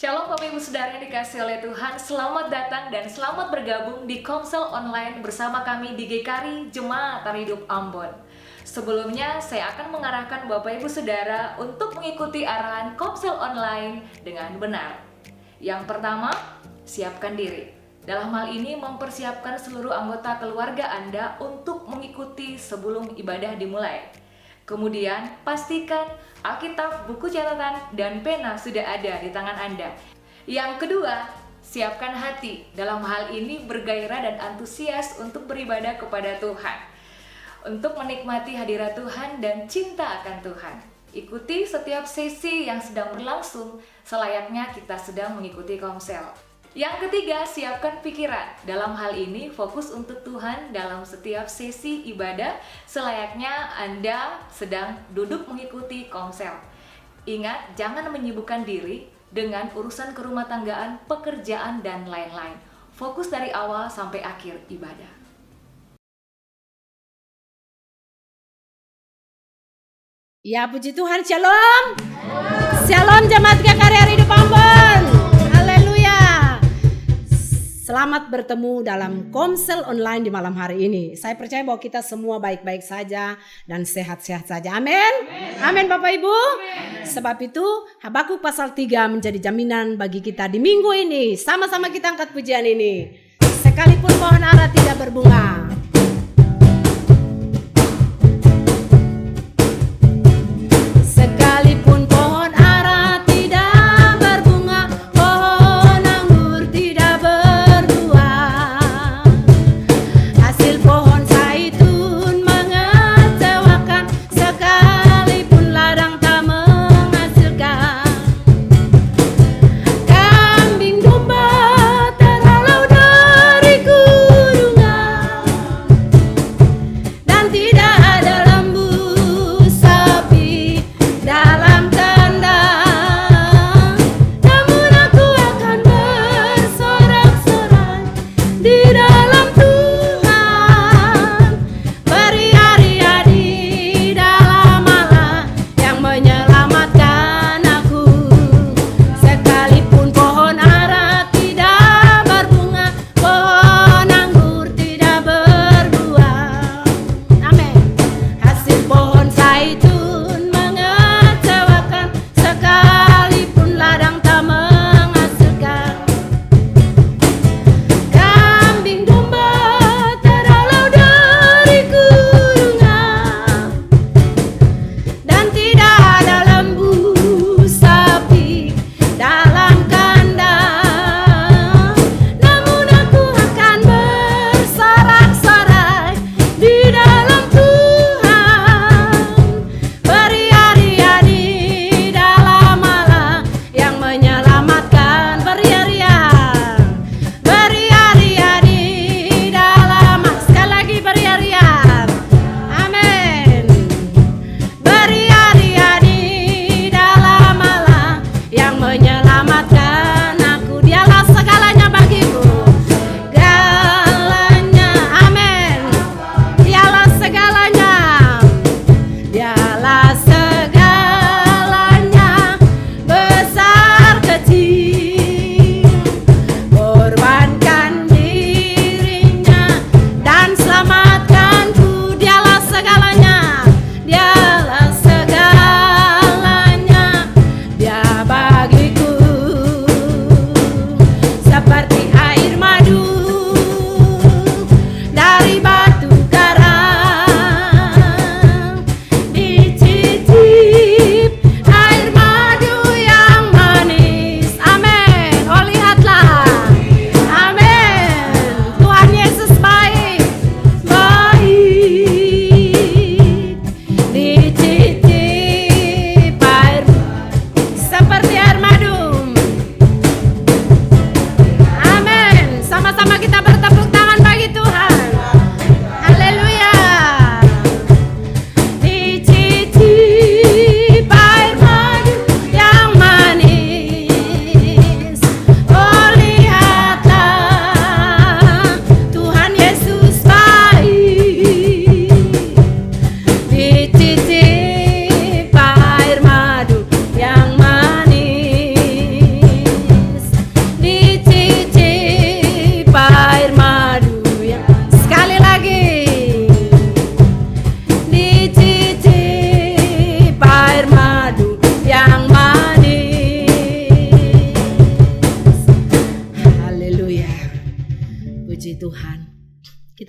Shalom Bapak Ibu Saudara yang dikasihi oleh Tuhan. Selamat datang dan selamat bergabung di Komsel Online bersama kami di GKRI Jemaat Tari Hidup Ambon. Sebelumnya saya akan mengarahkan Bapak Ibu Saudara untuk mengikuti arahan Komsel Online dengan benar. Yang pertama, siapkan diri. Dalam hal ini mempersiapkan seluruh anggota keluarga Anda untuk mengikuti sebelum ibadah dimulai. Kemudian, pastikan Alkitab, buku catatan, dan pena sudah ada di tangan Anda. Yang kedua, siapkan hati. Dalam hal ini bergairah dan antusias untuk beribadah kepada Tuhan. Untuk menikmati hadirat Tuhan dan cinta akan Tuhan. Ikuti setiap sesi yang sedang berlangsung, selayaknya kita sedang mengikuti komsel. Yang ketiga, siapkan pikiran. Dalam hal ini, fokus untuk Tuhan dalam setiap sesi ibadah, selayaknya Anda sedang duduk mengikuti komsel. Ingat, jangan menyibukkan diri dengan urusan kerumah tanggaan, pekerjaan, dan lain-lain. Fokus dari awal sampai akhir ibadah. Ya, puji Tuhan, shalom. Shalom jemaat GKRI Hidup Ambon. Haleluya. Selamat bertemu dalam Komsel Online di malam hari ini. Saya percaya bahwa kita semua baik-baik saja dan sehat-sehat saja. Amin. Amin Bapak Ibu. Sebab itu Habakuk pasal 3 menjadi jaminan bagi kita di minggu ini. Sama-sama kita angkat pujian ini. Sekalipun pohon ara tidak berbunga, sekalipun pohon ara tidak berbunga, pohon anggur tidak berbuah, hasil pohon zaitun mengecewakan, sekalipun ladang tak menghasilkan, kambing domba terhalau dari gunungan,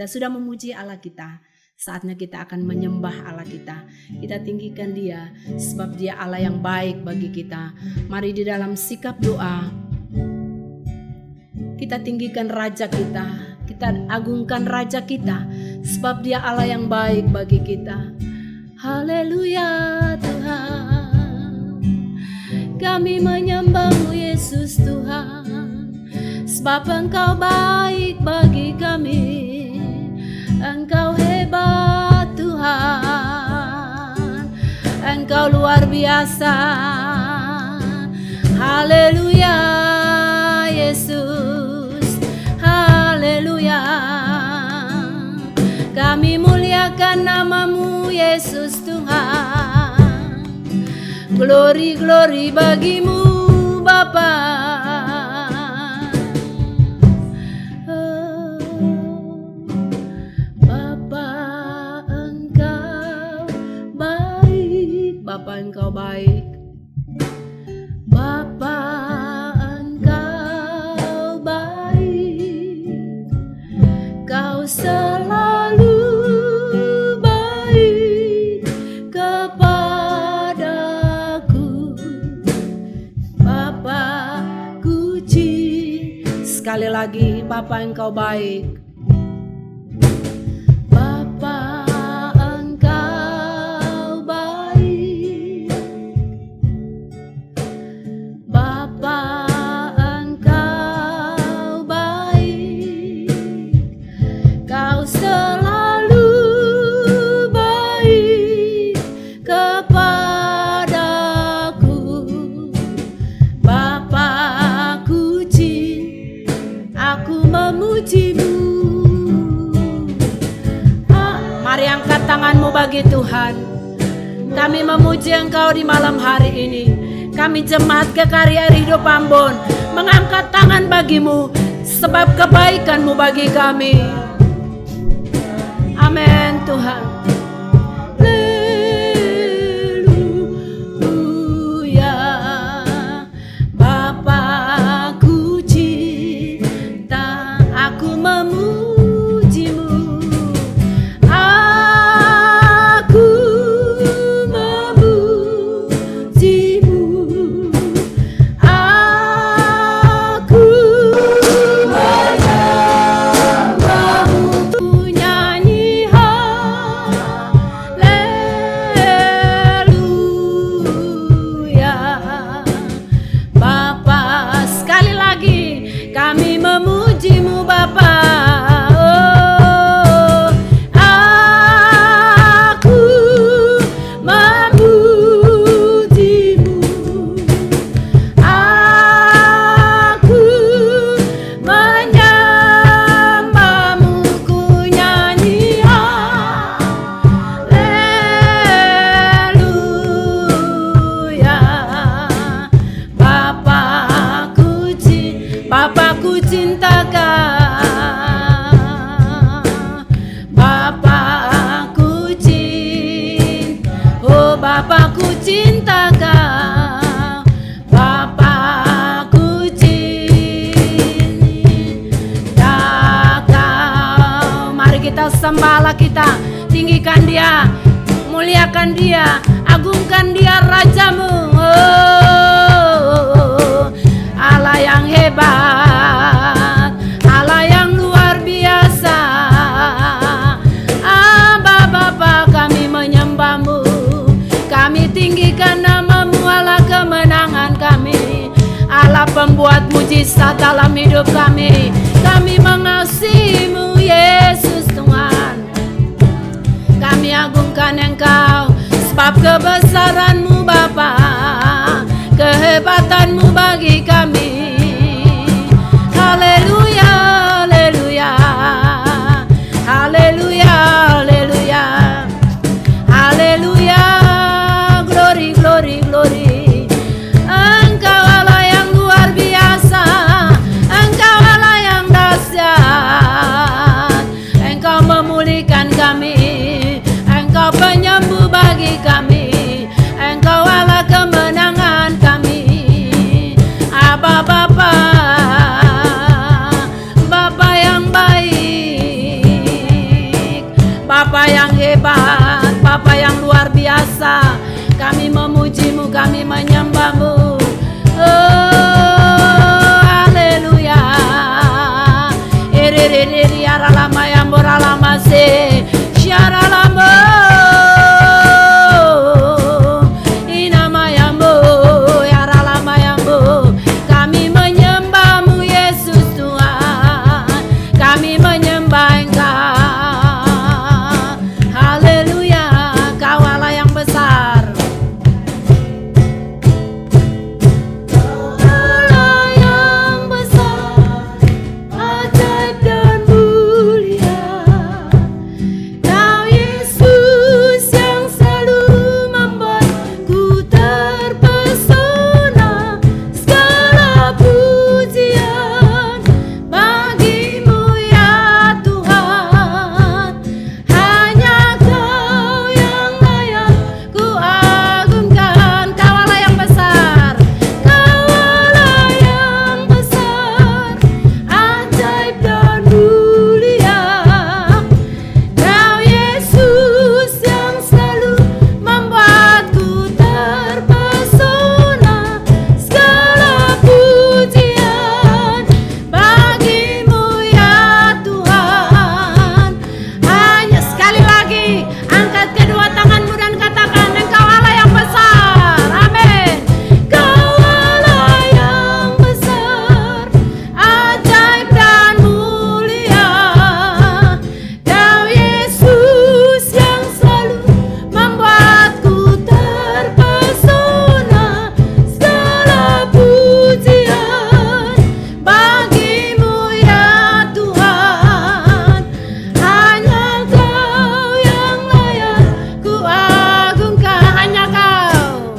Kita sudah memuji Allah kita. Saatnya kita akan menyembah Allah kita. Kita tinggikan Dia sebab Dia Allah yang baik bagi kita. Mari di dalam sikap doa kita tinggikan Raja kita. Kita agungkan Raja kita sebab Dia Allah yang baik bagi kita. Haleluya Tuhan, kami menyembah-Mu Yesus Tuhan, sebab Engkau baik bagi kami. Engkau hebat Tuhan, Engkau luar biasa. Haleluya Yesus, haleluya. Kami muliakan nama-Mu Yesus Tuhan. Glory, glory bagi-Mu Bapa. Bapa Engkau baik, Bapa Engkau baik, Kau selalu baik kepadaku. Bapa ku cinta, sekali lagi Bapa Engkau baik. Mari angkat tanganmu bagi Tuhan. Kami memuji Engkau di malam hari ini. Kami jemaat GKRI Air Hidup Ambon mengangkat tangan bagi-Mu sebab kebaikan-Mu bagi kami. Amin Tuhan. Haleluya. Bapa ku cinta, aku memuji-Mu. Bapakku cinta Kau, Bapakku cinta, oh Bapakku cinta Kau, Bapakku cinta Kau. Mari kita sembah Allah kita, tinggikan Dia, muliakan Dia, agungkan Dia Rajamu. Allah yang hebat, Allah yang luar biasa. Aba Bapa kami menyembah-Mu, kami tinggikan nama-Mu Allah kemenangan kami, Allah pembuat mujizat dalam hidup kami. Kami mengasihi-Mu Yesus Tuhan, kami agungkan Engkau sebab kebesaran-Mu Bapa, kehebatan-Mu bagi kami. Haleluya, haleluya, haleluya, haleluya, haleluya, glory, glory, glory. Engkau Allah yang luar biasa, Engkau Allah yang dahsyat. Engkau memulihkan kami, Engkau penyembuh bagi kami, Engkau Allah kemenangan kami. Aba Bapa, Bapa yang baik, yang hebat, Bapa yang luar biasa. Kami memuji-Mu, kami menyembah-Mu. Oh, haleluya. Iri aralama yang boralama se, syaralama. Inama yambo, yaralama yambo. Kami menyembah-Mu Yesus Tuhan. Kami menyembah Engkau. Haleluya, Kau Allah yang besar. Allah yang besar, ajaib dan mulia. Kau Yesus yang selalu membuatku terpesona. Segala pujian bagi-Mu ya Tuhan. Hanya Kau yang layak ku agungkan. Kau Allah yang besar, Kau Allah yang besar, ajaib dan mulia. Kau Yesus yang selalu membuatku terpesona. Segala pujian bagi-Mu ya Tuhan. Hanya sekali lagi, angkat kedua tanganmu dan katakan, Engkau Allah yang besar. Amin. Kau Allah yang besar, ajaib dan mulia. Kau Yesus yang selalu membuatku terpesona. Segala pujian bagi-Mu ya Tuhan. Hanya Kau yang layak ku agungkan. Hanya Kau.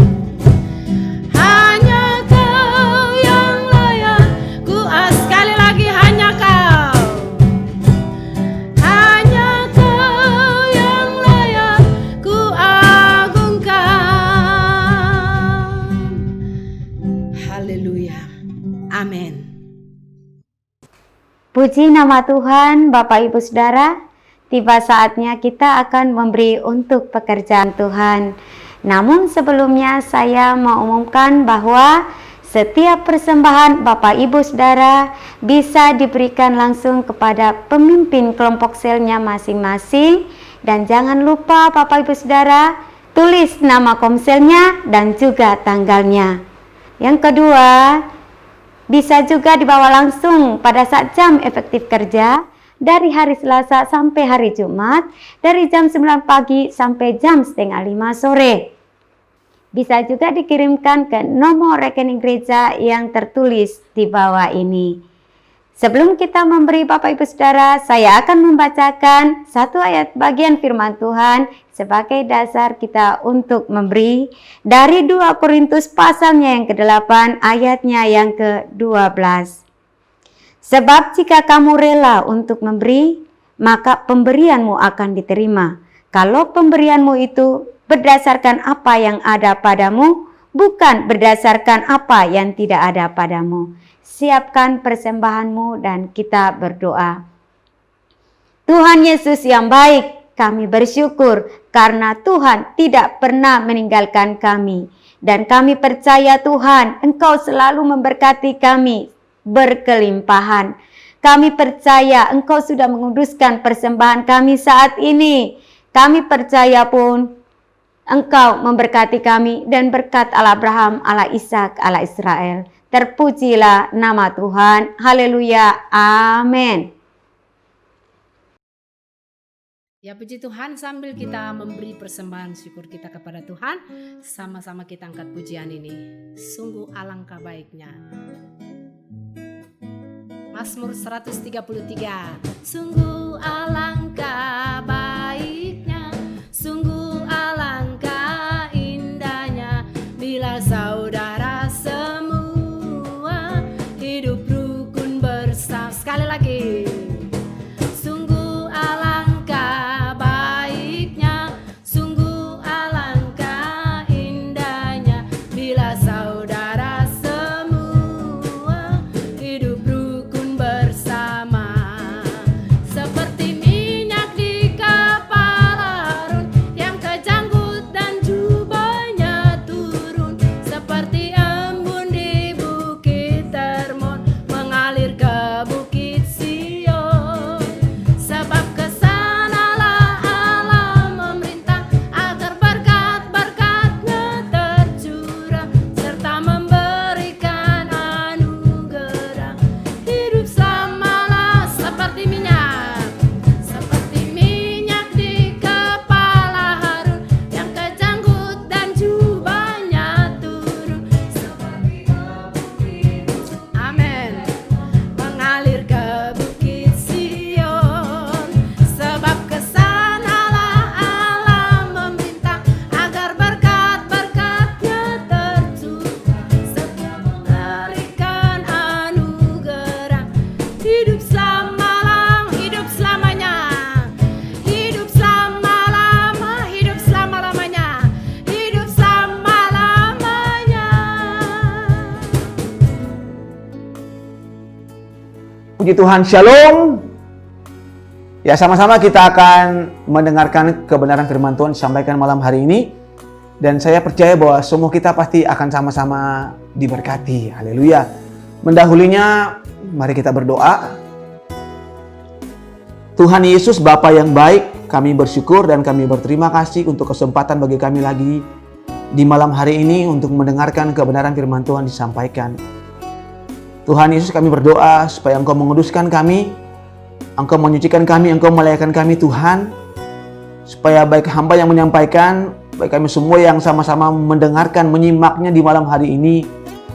Hanya Kau yang layak ku sekali lagi, hanya Kau. Hanya Kau yang layak ku agungkan. Haleluya. Amin. Puji nama Tuhan. Bapak Ibu Saudara, tiba saatnya kita akan memberi untuk pekerjaan Tuhan. Namun sebelumnya saya mau umumkan bahwa setiap persembahan Bapak Ibu Saudara bisa diberikan langsung kepada pemimpin kelompok selnya masing-masing. Dan jangan lupa Bapak Ibu Saudara, tulis nama komselnya dan juga tanggalnya. Yang kedua, bisa juga dibawa langsung pada saat jam efektif kerja dari hari Selasa sampai hari Jumat, dari jam 9 pagi sampai jam 4:30 sore. Bisa juga dikirimkan ke nomor rekening gereja yang tertulis di bawah ini. Sebelum kita memberi Bapak Ibu Saudara, saya akan membacakan satu ayat bagian firman Tuhan sebagai dasar kita untuk memberi dari 2 Korintus pasalnya yang ke-8 ayatnya yang ke-12. Sebab jika kamu rela untuk memberi, maka pemberianmu akan diterima. Kalau pemberianmu itu berdasarkan apa yang ada padamu, bukan berdasarkan apa yang tidak ada padamu. Siapkan persembahanmu dan kita berdoa. Tuhan Yesus yang baik, kami bersyukur karena Tuhan tidak pernah meninggalkan kami. Dan kami percaya Tuhan, Engkau selalu memberkati kami berkelimpahan. Kami percaya Engkau sudah menguduskan persembahan kami saat ini. Kami percaya pun Engkau memberkati kami dan berkat Allah Abraham, Allah Ishak, Allah Israel. Terpujilah nama Tuhan. Haleluya. Amin. Ya puji Tuhan, sambil kita memberi persembahan syukur kita kepada Tuhan, sama-sama kita angkat pujian ini. Sungguh alangkah baiknya. Mazmur 133. Sungguh alangkah baiknya, sungguh alangkah indahnya, bila saudara semua hidup rukun bersama. Sekali lagi. Sungguh alangkah baiknya, sungguh alangkah indahnya, bila saudara semua hidup rukun bersama. Seperti minyak di kayu Puji Tuhan, Shalom. Ya, sama-sama kita akan mendengarkan kebenaran firman Tuhan disampaikan malam hari ini. Dan saya percaya bahwa semua kita pasti akan sama-sama diberkati. Haleluya. Mendahulinya, mari kita berdoa. Tuhan Yesus, Bapa yang baik, kami bersyukur dan kami berterima kasih untuk kesempatan bagi kami lagi di malam hari ini untuk mendengarkan kebenaran firman Tuhan disampaikan. Tuhan Yesus, kami berdoa supaya Engkau menguduskan kami, Engkau menyucikan kami, Engkau melayakkan kami Tuhan, supaya baik hamba yang menyampaikan, baik kami semua yang sama-sama mendengarkan, menyimaknya di malam hari ini,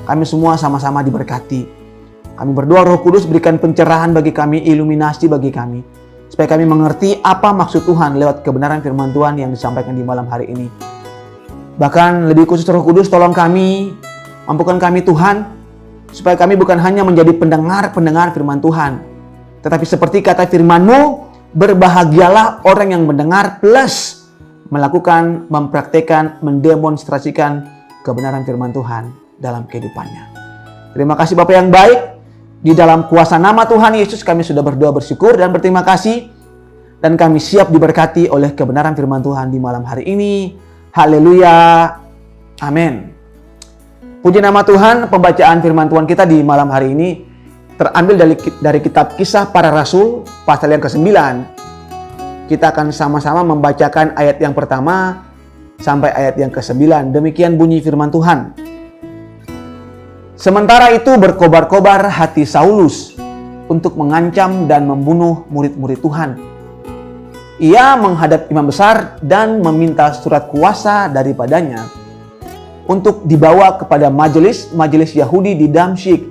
kami semua sama-sama diberkati. Kami berdoa Roh Kudus berikan pencerahan bagi kami, iluminasi bagi kami, supaya kami mengerti apa maksud Tuhan lewat kebenaran firman Tuhan yang disampaikan di malam hari ini. Bahkan lebih khusus Roh Kudus, tolong kami, mampukan kami Tuhan, supaya kami bukan hanya menjadi pendengar-pendengar firman Tuhan, tetapi seperti kata firman-Mu, berbahagialah orang yang mendengar plus melakukan, mempraktekkan, mendemonstrasikan kebenaran firman Tuhan dalam kehidupannya. Terima kasih Bapa yang baik. Di dalam kuasa nama Tuhan Yesus kami sudah berdoa, bersyukur dan berterima kasih. Dan kami siap diberkati oleh kebenaran firman Tuhan di malam hari ini. Haleluya. Amin. Puji nama Tuhan. Pembacaan firman Tuhan kita di malam hari ini terambil dari kitab Kisah Para Rasul pasal yang ke-9. Kita akan sama-sama membacakan ayat yang pertama sampai ayat yang ke-9. Demikian bunyi firman Tuhan. Sementara itu berkobar-kobar hati Saulus untuk mengancam dan membunuh murid-murid Tuhan. Ia menghadap imam besar dan meminta surat kuasa daripadanya untuk dibawa kepada majelis Yahudi di Damsyik,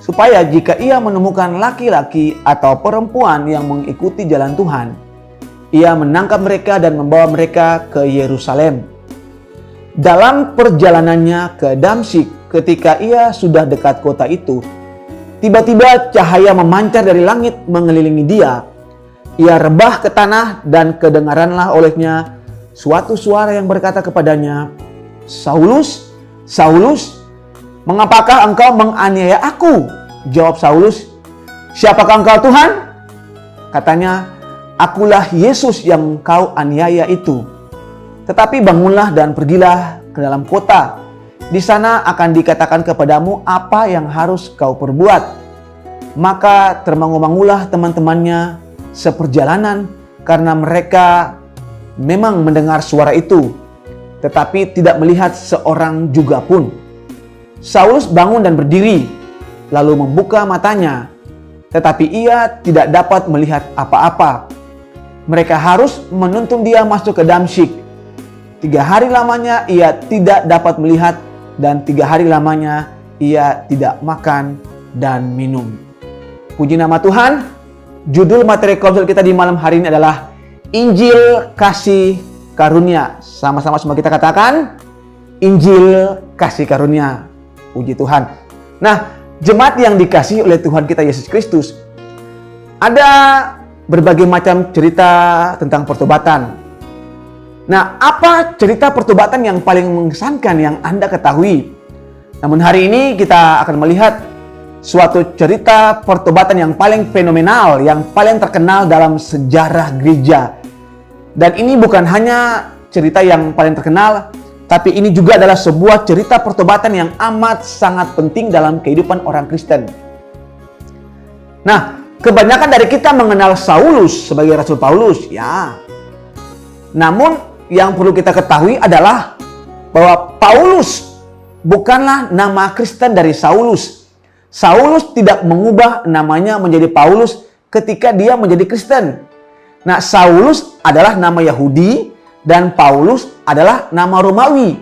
supaya jika ia menemukan laki-laki atau perempuan yang mengikuti jalan Tuhan, ia menangkap mereka dan membawa mereka ke Yerusalem. Dalam perjalanannya ke Damsyik, ketika ia sudah dekat kota itu, tiba-tiba cahaya memancar dari langit mengelilingi dia. Ia rebah ke tanah dan kedengaranlah olehnya suatu suara yang berkata kepadanya, "Saulus, Saulus, mengapakah engkau menganiaya aku?" Jawab Saulus, "Siapakah engkau Tuhan?" Katanya, "Akulah Yesus yang kau aniaya itu. Tetapi bangunlah dan pergilah ke dalam kota. Di sana akan dikatakan kepadamu apa yang harus kau perbuat." Maka termangu-mangulah teman-temannya seperjalanan karena mereka memang mendengar suara itu, tetapi tidak melihat seorang juga pun. Saulus bangun dan berdiri, lalu membuka matanya, tetapi ia tidak dapat melihat apa-apa. Mereka harus menuntun dia masuk ke Damsyik. 3 hari lamanya ia tidak dapat melihat, dan 3 hari lamanya ia tidak makan dan minum. Puji nama Tuhan. Judul materi konsel kita di malam hari ini adalah Injil Kasih Karunia. Sama-sama semua kita katakan, Injil Kasih Karunia. Puji Tuhan. Nah, jemaat yang dikasihi oleh Tuhan kita Yesus Kristus, ada berbagai macam cerita tentang pertobatan. Nah, apa cerita pertobatan yang paling mengesankan yang Anda ketahui? Namun hari ini kita akan melihat suatu cerita pertobatan yang paling fenomenal, yang paling terkenal dalam sejarah gereja. Dan ini bukan hanya cerita yang paling terkenal, tapi ini juga adalah sebuah cerita pertobatan yang amat sangat penting dalam kehidupan orang Kristen. Nah, kebanyakan dari kita mengenal Saulus sebagai Rasul Paulus, ya. Namun, yang perlu kita ketahui adalah bahwa Paulus bukanlah nama Kristen dari Saulus. Saulus tidak mengubah namanya menjadi Paulus ketika dia menjadi Kristen. Nah, Saulus adalah nama Yahudi dan Paulus adalah nama Romawi.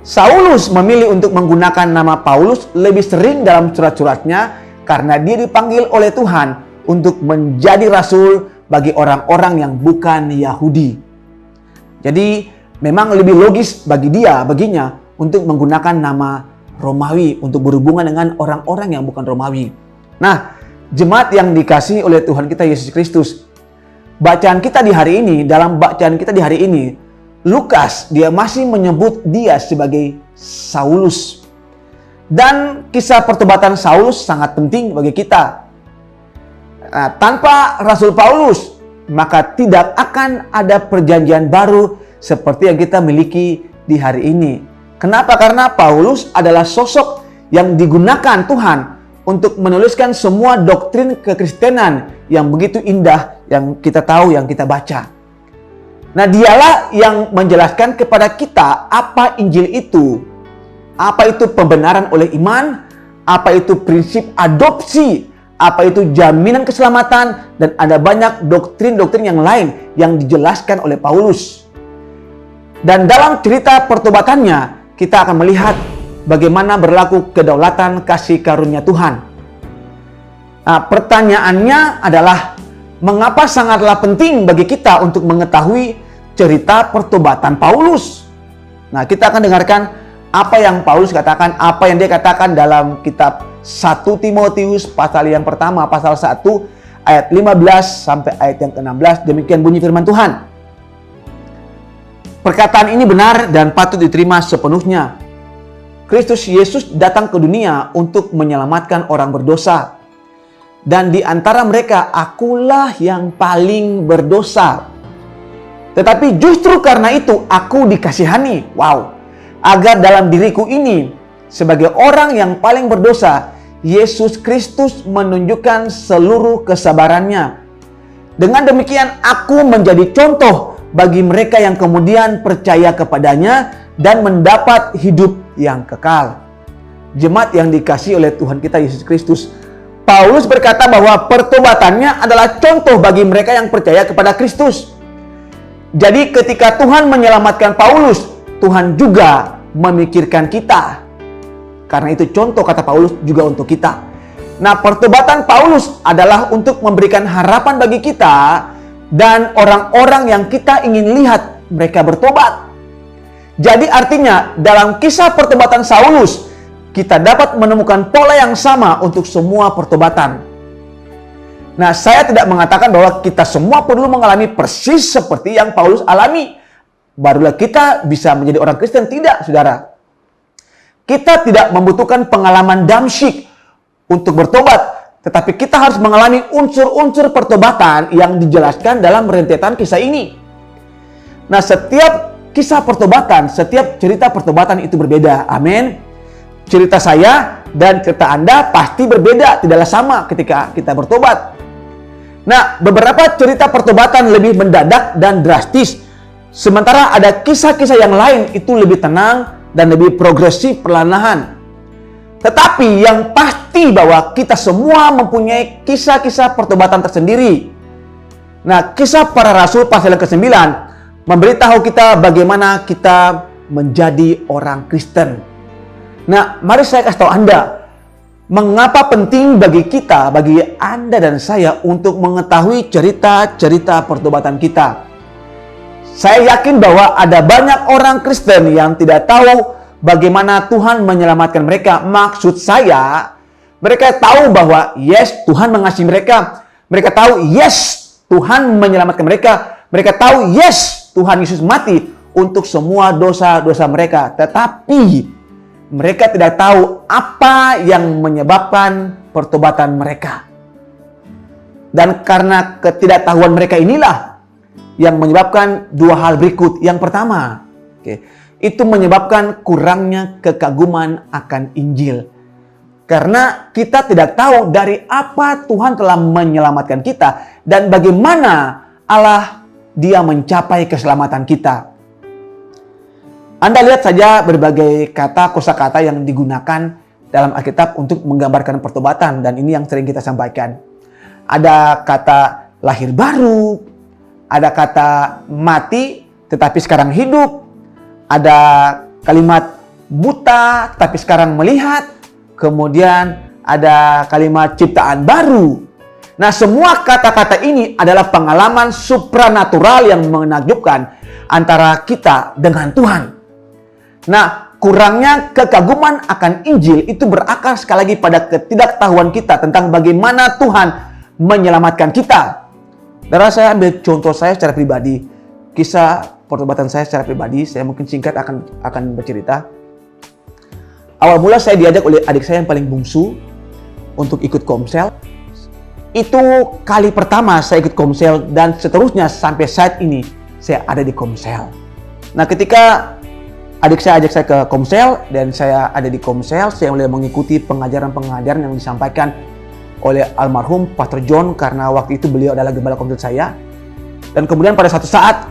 Saulus memilih untuk menggunakan nama Paulus lebih sering dalam surat-suratnya karena dia dipanggil oleh Tuhan untuk menjadi rasul bagi orang-orang yang bukan Yahudi. Jadi, memang lebih logis baginya untuk menggunakan nama Romawi untuk berhubungan dengan orang-orang yang bukan Romawi. Nah, jemaat yang dikasihi oleh Tuhan kita Yesus Kristus, bacaan kita di hari ini, dalam bacaan kita di hari ini, Lukas dia masih menyebut dia sebagai Saulus. Dan kisah pertobatan Saulus sangat penting bagi kita. Tanpa Rasul Paulus, maka tidak akan ada perjanjian baru seperti yang kita miliki di hari ini. Kenapa? Karena Paulus adalah sosok yang digunakan Tuhan untuk menuliskan semua doktrin kekristenan yang begitu indah yang kita tahu, yang kita baca. Nah, dialah yang menjelaskan kepada kita apa Injil itu, apa itu pembenaran oleh iman, apa itu prinsip adopsi, apa itu jaminan keselamatan, dan ada banyak doktrin-doktrin yang lain yang dijelaskan oleh Paulus. Dan dalam cerita pertobatannya, kita akan melihat bagaimana berlaku kedaulatan kasih karunia Tuhan. Nah, pertanyaannya adalah, mengapa sangatlah penting bagi kita untuk mengetahui cerita pertobatan Paulus? Nah, kita akan dengarkan apa yang Paulus katakan, apa yang dia katakan dalam kitab 1 Timotius pasal yang pertama, pasal 1 ayat 15 sampai ayat yang ke-16. Demikian bunyi firman Tuhan. Perkataan ini benar dan patut diterima sepenuhnya. Kristus Yesus datang ke dunia untuk menyelamatkan orang berdosa. Dan di antara mereka, akulah yang paling berdosa. Tetapi justru karena itu, aku dikasihani. Wow. Agar dalam diriku ini, sebagai orang yang paling berdosa, Yesus Kristus menunjukkan seluruh kesabarannya. Dengan demikian, aku menjadi contoh bagi mereka yang kemudian percaya kepadanya dan mendapat hidup yang kekal. Jemaat yang dikasihi oleh Tuhan kita Yesus Kristus, Paulus berkata bahwa pertobatannya adalah contoh bagi mereka yang percaya kepada Kristus. Jadi ketika Tuhan menyelamatkan Paulus, Tuhan juga memikirkan kita. Karena itu contoh, kata Paulus, juga untuk kita. Nah, pertobatan Paulus adalah untuk memberikan harapan bagi kita dan orang-orang yang kita ingin lihat mereka bertobat. Jadi artinya dalam kisah pertobatan Saulus, kita dapat menemukan pola yang sama untuk semua pertobatan. Nah, saya tidak mengatakan bahwa kita semua perlu mengalami persis seperti yang Paulus alami. Barulah kita bisa menjadi orang Kristen. Tidak, saudara. Kita tidak membutuhkan pengalaman damsyik untuk bertobat. Tetapi kita harus mengalami unsur-unsur pertobatan yang dijelaskan dalam rentetan kisah ini. Nah, setiap kisah pertobatan, setiap cerita pertobatan itu berbeda. Amin. Cerita saya dan cerita Anda pasti berbeda, tidaklah sama ketika kita bertobat. Nah, beberapa cerita pertobatan lebih mendadak dan drastis. Sementara ada kisah-kisah yang lain itu lebih tenang dan lebih progresif perlahan. Tetapi yang pasti bahwa kita semua mempunyai kisah-kisah pertobatan tersendiri. Nah, kisah para rasul pasal yang ke-9 memberitahu kita bagaimana kita menjadi orang Kristen. Nah, mari saya kasih tahu Anda, mengapa penting bagi kita, bagi Anda dan saya untuk mengetahui cerita-cerita pertobatan kita. Saya yakin bahwa ada banyak orang Kristen yang tidak tahu bagaimana Tuhan menyelamatkan mereka. Maksud saya, mereka tahu bahwa yes, Tuhan mengasihi mereka. Mereka tahu yes, Tuhan menyelamatkan mereka. Mereka tahu yes, Tuhan Yesus mati untuk semua dosa-dosa mereka. Tetapi mereka tidak tahu apa yang menyebabkan pertobatan mereka. Dan karena ketidaktahuan mereka inilah yang menyebabkan dua hal berikut. Yang pertama, itu menyebabkan kurangnya kekaguman akan Injil. Karena kita tidak tahu dari apa Tuhan telah menyelamatkan kita dan bagaimana Allah Dia mencapai keselamatan kita. Anda lihat saja berbagai kata kosakata yang digunakan dalam Alkitab untuk menggambarkan pertobatan, dan ini yang sering kita sampaikan. Ada kata lahir baru, ada kata mati tetapi sekarang hidup, ada kalimat buta tapi sekarang melihat, kemudian ada kalimat ciptaan baru. Nah, semua kata-kata ini adalah pengalaman supranatural yang menakjubkan antara kita dengan Tuhan. Nah, kurangnya kekaguman akan Injil itu berakar sekali lagi pada ketidaktahuan kita tentang bagaimana Tuhan menyelamatkan kita. Darah saya ambil contoh saya secara pribadi. Kisah pertobatan saya secara pribadi, saya mungkin singkat akan bercerita. Awal mula saya diajak oleh adik saya yang paling bungsu untuk ikut komsel. itu kali pertama saya ikut Komsel dan seterusnya sampai saat ini saya ada di Komsel. Nah, ketika adik saya ajak saya ke Komsel dan saya ada di Komsel, saya mulai mengikuti pengajaran-pengajaran yang disampaikan oleh almarhum Pastor John karena waktu itu beliau adalah gembala Komsel saya. Dan kemudian pada satu saat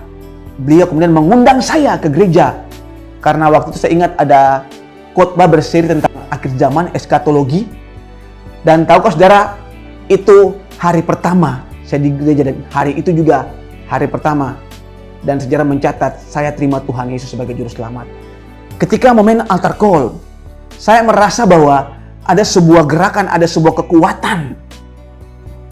beliau kemudian mengundang saya ke gereja karena waktu itu saya ingat ada khotbah berseri tentang akhir zaman, eskatologi. Dan tahukah saudara, itu hari pertama saya di gereja dan hari itu juga hari pertama dan sejarah mencatat saya terima Tuhan Yesus sebagai juru selamat. Ketika momen altar call, saya merasa bahwa ada sebuah gerakan, ada sebuah kekuatan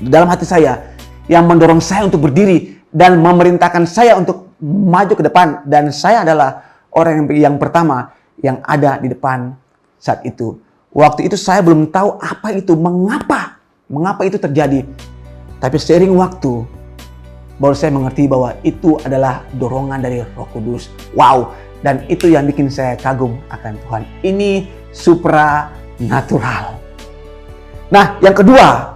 di dalam hati saya yang mendorong saya untuk berdiri dan memerintahkan saya untuk maju ke depan, dan saya adalah orang yang pertama yang ada di depan saat itu. Waktu itu saya belum tahu apa itu, mengapa itu terjadi. Tapi seiring waktu, baru saya mengerti bahwa itu adalah dorongan dari Roh Kudus. Wow, dan itu yang bikin saya kagum akan Tuhan. Ini supranatural. Nah, yang kedua,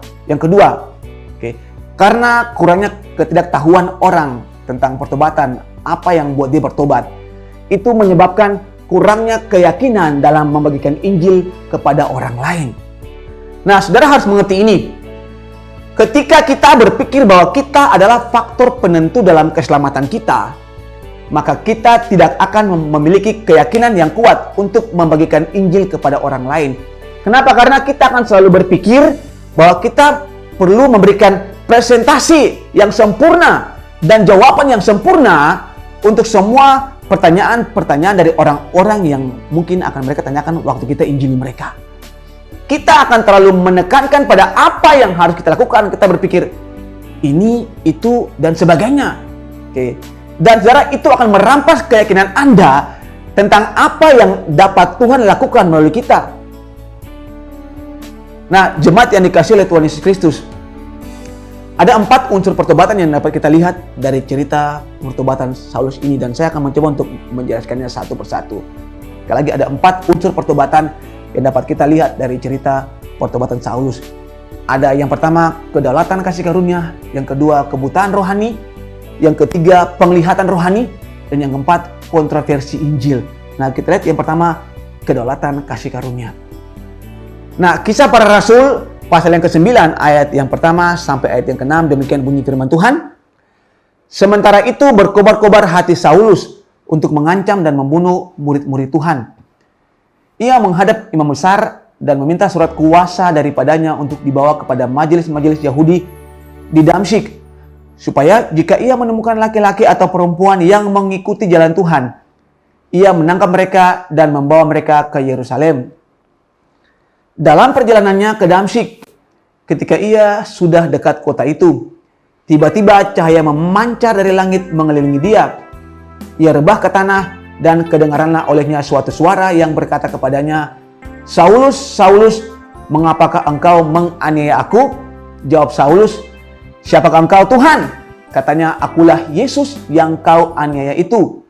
oke, karena kurangnya ketidaktahuan orang tentang pertobatan, apa yang buat dia bertobat, itu menyebabkan kurangnya keyakinan dalam membagikan Injil kepada orang lain. Nah, saudara harus mengerti ini. Ketika kita berpikir bahwa kita adalah faktor penentu dalam keselamatan kita, maka kita tidak akan memiliki keyakinan yang kuat untuk membagikan Injil kepada orang lain. Kenapa? Karena kita akan selalu berpikir bahwa kita perlu memberikan presentasi yang sempurna dan jawaban yang sempurna untuk semua pertanyaan-pertanyaan dari orang-orang yang mungkin akan mereka tanyakan waktu kita injili mereka. Kita akan terlalu menekankan pada apa yang harus kita lakukan. Kita berpikir ini, itu, dan sebagainya. Oke. Dan saudara, itu akan merampas keyakinan Anda tentang apa yang dapat Tuhan lakukan melalui kita. Nah, jemaat yang dikasihi oleh Tuhan Yesus Kristus, ada 4 unsur pertobatan yang dapat kita lihat dari cerita pertobatan Saulus ini, dan saya akan mencoba untuk menjelaskannya satu persatu. Sekali lagi, ada 4 unsur pertobatan yang dapat kita lihat dari cerita pertobatan Saulus. Ada yang pertama, kedaulatan kasih karunia, yang kedua, kebutaan rohani, yang ketiga, penglihatan rohani, dan yang keempat, kontroversi Injil. Nah, kita lihat yang pertama, kedaulatan kasih karunia. Nah, Kisah Para Rasul pasal yang ke-9 ayat yang pertama sampai ayat yang ke-6, demikian bunyi firman Tuhan. Sementara itu berkobar-kobar hati Saulus untuk mengancam dan membunuh murid-murid Tuhan. Ia menghadap imam besar dan meminta surat kuasa daripadanya untuk dibawa kepada majelis-majelis Yahudi di Damsyik, supaya jika ia menemukan laki-laki atau perempuan yang mengikuti jalan Tuhan, ia menangkap mereka dan membawa mereka ke Yerusalem. Dalam perjalanannya ke Damsyik, ketika ia sudah dekat kota itu, tiba-tiba cahaya memancar dari langit mengelilingi dia. Ia rebah ke tanah dan kedengaranlah olehnya suatu suara yang berkata kepadanya, "Saulus, Saulus, mengapakah engkau menganiaya aku?" Jawab Saulus, "Siapakah engkau, Tuhan?" Katanya, "Akulah Yesus yang kau aniaya itu.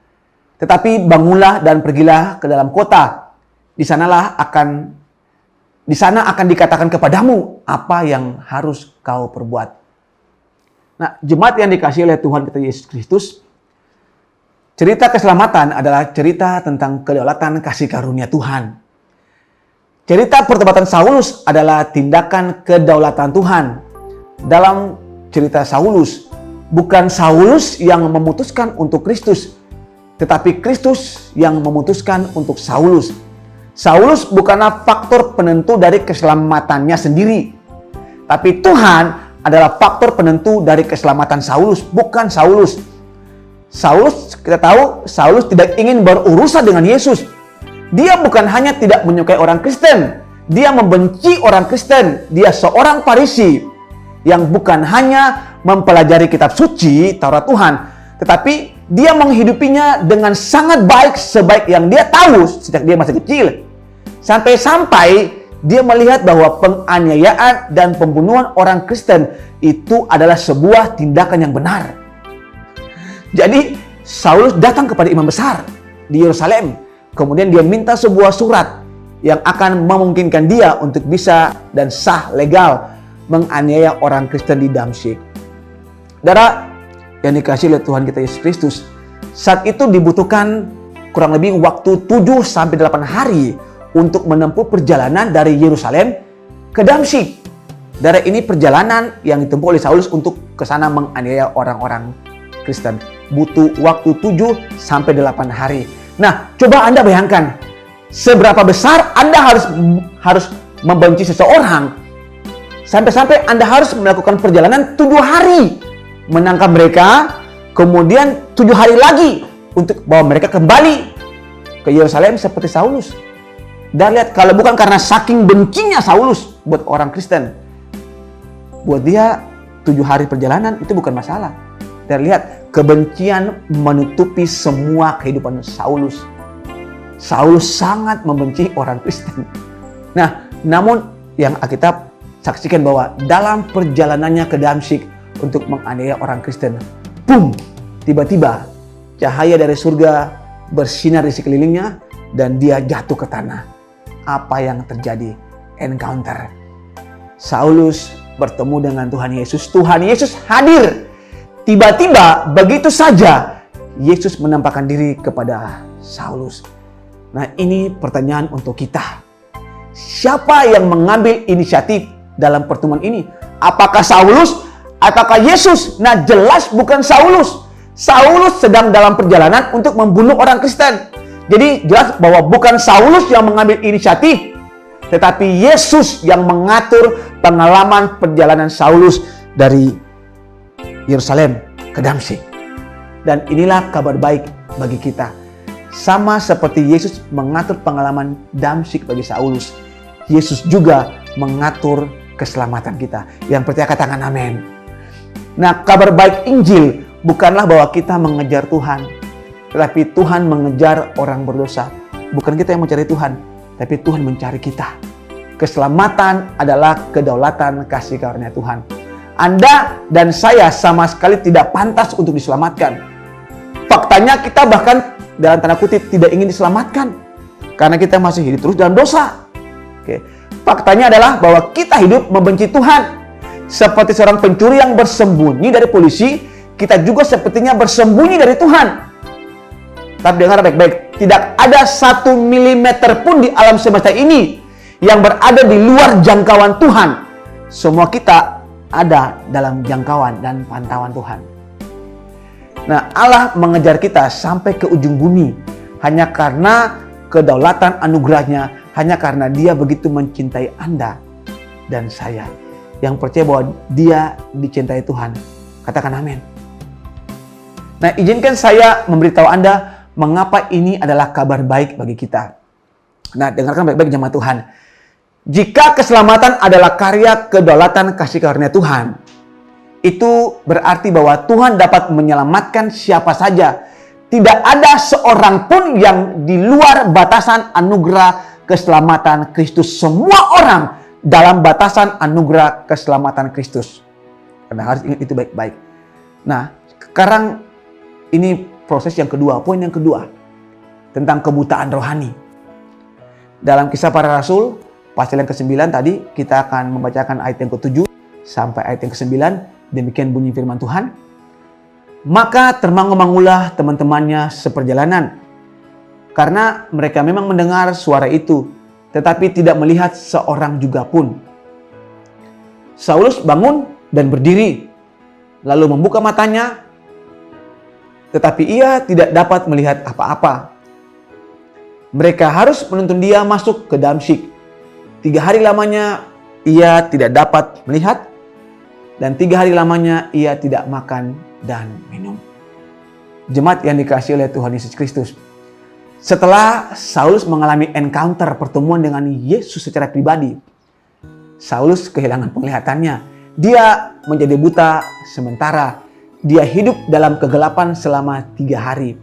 Tetapi bangunlah dan pergilah ke dalam kota. Di sana akan dikatakan kepadamu apa yang harus kau perbuat." Nah, jemaat yang dikasihi oleh Tuhan kita Yesus Kristus, cerita keselamatan adalah cerita tentang kedaulatan kasih karunia Tuhan. Cerita pertobatan Saulus adalah tindakan kedaulatan Tuhan. Dalam cerita Saulus, bukan Saulus yang memutuskan untuk Kristus, tetapi Kristus yang memutuskan untuk Saulus. Saulus bukanlah faktor penentu dari keselamatannya sendiri, tapi Tuhan adalah faktor penentu dari keselamatan Saulus, bukan Saulus. Saulus, kita tahu, Saulus tidak ingin berurusan dengan Yesus. Dia bukan hanya tidak menyukai orang Kristen, dia membenci orang Kristen. Dia seorang Farisi yang bukan hanya mempelajari kitab suci, Taurat Tuhan, tetapi dia menghidupinya dengan sangat baik, sebaik yang dia tahu sejak dia masih kecil. Sampai-sampai dia melihat bahwa penganiayaan dan pembunuhan orang Kristen itu adalah sebuah tindakan yang benar. Jadi Saulus datang kepada imam besar di Yerusalem. Kemudian dia minta sebuah surat yang akan memungkinkan dia untuk bisa dan sah legal menganiaya orang Kristen di Damsyik. Saudara yang dikasihi oleh Tuhan kita Yesus Kristus, saat itu dibutuhkan kurang lebih waktu 7-8 hari untuk menempuh perjalanan dari Yerusalem ke Damsyik. Dari ini perjalanan yang ditempuh oleh Saulus untuk ke sana menganiaya orang-orang Kristen. Butuh waktu 7-8 hari. Nah, coba Anda bayangkan, seberapa besar Anda harus membenci seseorang sampai-sampai Anda harus melakukan perjalanan 7 hari menangkap mereka, kemudian 7 hari lagi untuk bawa mereka kembali ke Yerusalem seperti Saulus. Dan lihat, kalau bukan karena saking bencinya Saulus buat orang Kristen, buat dia 7 hari perjalanan itu bukan masalah. Dan lihat, kebencian menutupi semua kehidupan Saulus. Saulus sangat membenci orang Kristen. Nah, namun yang Alkitab saksikan bahwa dalam perjalanannya ke Damsyik untuk menganiaya orang Kristen, boom, tiba-tiba cahaya dari surga bersinar di sekelilingnya dan dia jatuh ke tanah. Apa yang terjadi? Encounter. Saulus bertemu dengan Tuhan Yesus. Tuhan Yesus hadir. Tiba-tiba begitu saja Yesus menampakkan diri kepada Saulus. Nah, ini pertanyaan untuk kita. Siapa yang mengambil inisiatif dalam pertemuan ini? Apakah Saulus ataukah Yesus? Nah, jelas bukan Saulus. Saulus sedang dalam perjalanan untuk membunuh orang Kristen. Jadi jelas bahwa bukan Saulus yang mengambil inisiatif, tetapi Yesus yang mengatur pengalaman perjalanan Saulus dari Yerusalem ke Damsyik. Dan inilah kabar baik bagi kita. Sama seperti Yesus mengatur pengalaman Damsyik bagi Saulus, Yesus juga mengatur keselamatan kita. Yang percaya katakan amin. Nah, kabar baik Injil bukanlah bahwa kita mengejar Tuhan, tetapi Tuhan mengejar orang berdosa. Bukan kita yang mencari Tuhan, tapi Tuhan mencari kita. Keselamatan adalah kedaulatan kasih karunia Tuhan. Anda dan saya sama sekali tidak pantas untuk diselamatkan. Faktanya kita bahkan dalam tanda kutip tidak ingin diselamatkan, karena kita masih hidup terus dalam dosa. Oke. Faktanya adalah bahwa kita hidup membenci Tuhan. Seperti seorang pencuri yang bersembunyi dari polisi, kita juga sepertinya bersembunyi dari Tuhan. Tapi dengar baik-baik, tidak ada 1 milimeter pun di alam semesta ini yang berada di luar jangkauan Tuhan. Semua kita ada dalam jangkauan dan pantauan Tuhan. Nah, Allah mengejar kita sampai ke ujung bumi hanya karena kedaulatan anugerahnya, hanya karena Dia begitu mencintai Anda dan saya. Yang percaya bahwa dia dicintai Tuhan, katakan amin. Nah, izinkan saya memberitahu Anda mengapa ini adalah kabar baik bagi kita. Nah, dengarkan baik-baik jemaat Tuhan. Jika keselamatan adalah karya kedaulatan kasih karunia Tuhan, itu berarti bahwa Tuhan dapat menyelamatkan siapa saja. Tidak ada seorang pun yang di luar batasan anugerah keselamatan Kristus. Semua orang dalam batasan anugerah keselamatan Kristus. Karena harus ingat itu baik-baik. Nah, sekarang ini proses yang kedua, poin yang kedua. Tentang kebutaan rohani. Dalam Kisah Para Rasul, pasal yang ke-9 tadi, kita akan membacakan ayat yang ke-7 sampai ayat yang ke-9. Demikian bunyi firman Tuhan. Maka termangu-mangulah teman-temannya seperjalanan. Karena mereka memang mendengar suara itu, tetapi tidak melihat seorang juga pun. Saulus bangun dan berdiri, lalu membuka matanya, tetapi ia tidak dapat melihat apa-apa. Mereka harus menuntun dia masuk ke Damsyik. 3 hari lamanya ia tidak dapat melihat, dan 3 hari lamanya ia tidak makan dan minum. Jemaat yang dikasihi oleh Tuhan Yesus Kristus, setelah Saulus mengalami encounter pertemuan dengan Yesus secara pribadi, Saulus kehilangan penglihatannya. Dia menjadi buta sementara. Dia hidup dalam kegelapan selama 3 hari.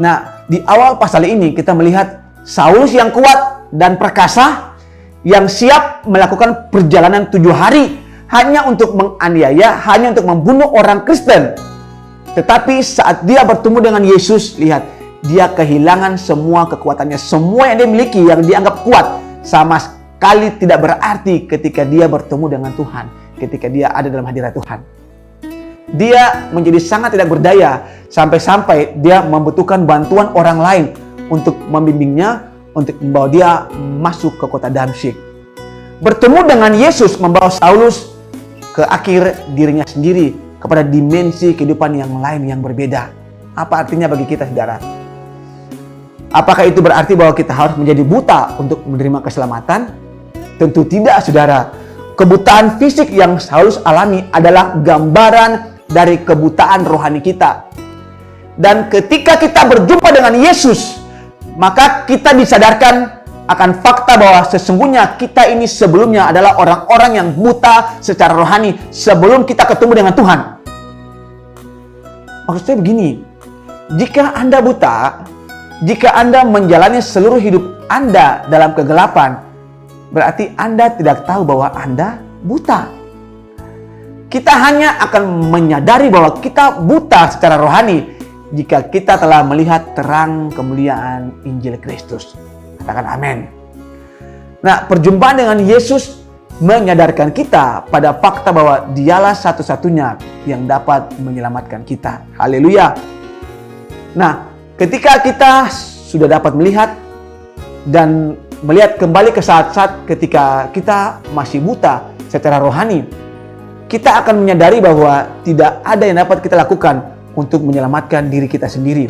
Nah, di awal pasal ini kita melihat Saulus yang kuat dan perkasa, yang siap melakukan perjalanan 7 hari hanya untuk menganiaya, hanya untuk membunuh orang Kristen. Tetapi saat dia bertemu dengan Yesus, lihat, dia kehilangan semua kekuatannya. Semua yang dia miliki, yang dianggap kuat, sama sekali tidak berarti ketika dia bertemu dengan Tuhan. ketika dia ada dalam hadirat Tuhan. Dia menjadi sangat tidak berdaya sampai-sampai dia membutuhkan bantuan orang lain untuk membimbingnya, untuk membawa dia masuk ke kota Damsyik. Bertemu dengan Yesus membawa Saulus ke akhir dirinya sendiri, kepada dimensi kehidupan yang lain yang berbeda. Apa artinya bagi kita, saudara? Apakah itu berarti bahwa kita harus menjadi buta untuk menerima keselamatan? Tentu tidak, saudara. Kebutaan fisik yang Saulus alami adalah gambaran dari kebutaan rohani kita. Dan ketika kita berjumpa dengan Yesus, maka kita disadarkan akan fakta bahwa sesungguhnya kita ini sebelumnya adalah orang-orang yang buta secara rohani sebelum kita ketemu dengan Tuhan. Maksud saya begini, jika Anda buta, jika Anda menjalani seluruh hidup Anda dalam kegelapan, berarti Anda tidak tahu bahwa Anda buta. Kita hanya akan menyadari bahwa kita buta secara rohani jika kita telah melihat terang kemuliaan Injil Kristus. Katakan amin. Nah, perjumpaan dengan Yesus menyadarkan kita pada fakta bahwa dialah satu-satunya yang dapat menyelamatkan kita. Haleluya. Nah, ketika kita sudah dapat melihat dan melihat kembali ke saat-saat ketika kita masih buta secara rohani, kita akan menyadari bahwa tidak ada yang dapat kita lakukan untuk menyelamatkan diri kita sendiri.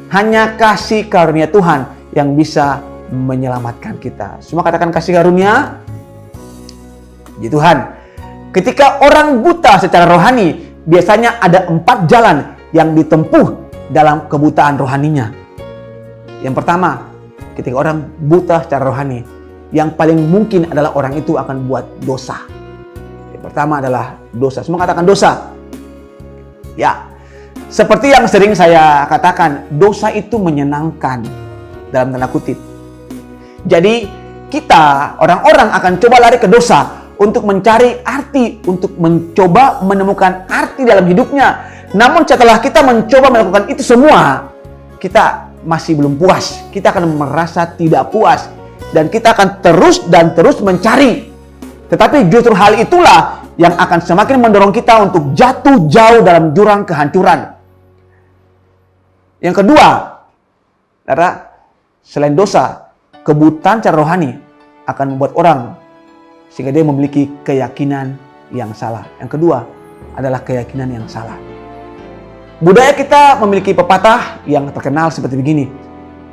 Hanya kasih karunia Tuhan yang bisa menyelamatkan kita. Semua katakan kasih karunia. Ya Tuhan. Ketika orang buta secara rohani, biasanya ada 4 jalan yang ditempuh dalam kebutaan rohaninya. Yang pertama, ketika orang buta secara rohani, yang paling mungkin adalah orang itu akan buat dosa. Yang pertama adalah dosa. Semua katakan dosa. Ya, seperti yang sering saya katakan, dosa itu menyenangkan dalam tanda kutip. Jadi kita, orang-orang akan coba lari ke dosa untuk mencari arti, untuk mencoba menemukan arti dalam hidupnya. Namun setelah kita mencoba melakukan itu semua, kita masih belum puas. Kita akan merasa tidak puas. Dan kita akan terus dan terus mencari. Tetapi justru hal itulah yang akan semakin mendorong kita untuk jatuh jauh dalam jurang kehancuran. Yang kedua, saudara, selain dosa, kebutaan secara rohani akan membuat orang sehingga dia memiliki keyakinan yang salah. Yang kedua adalah keyakinan yang salah. Budaya kita memiliki pepatah yang terkenal seperti begini.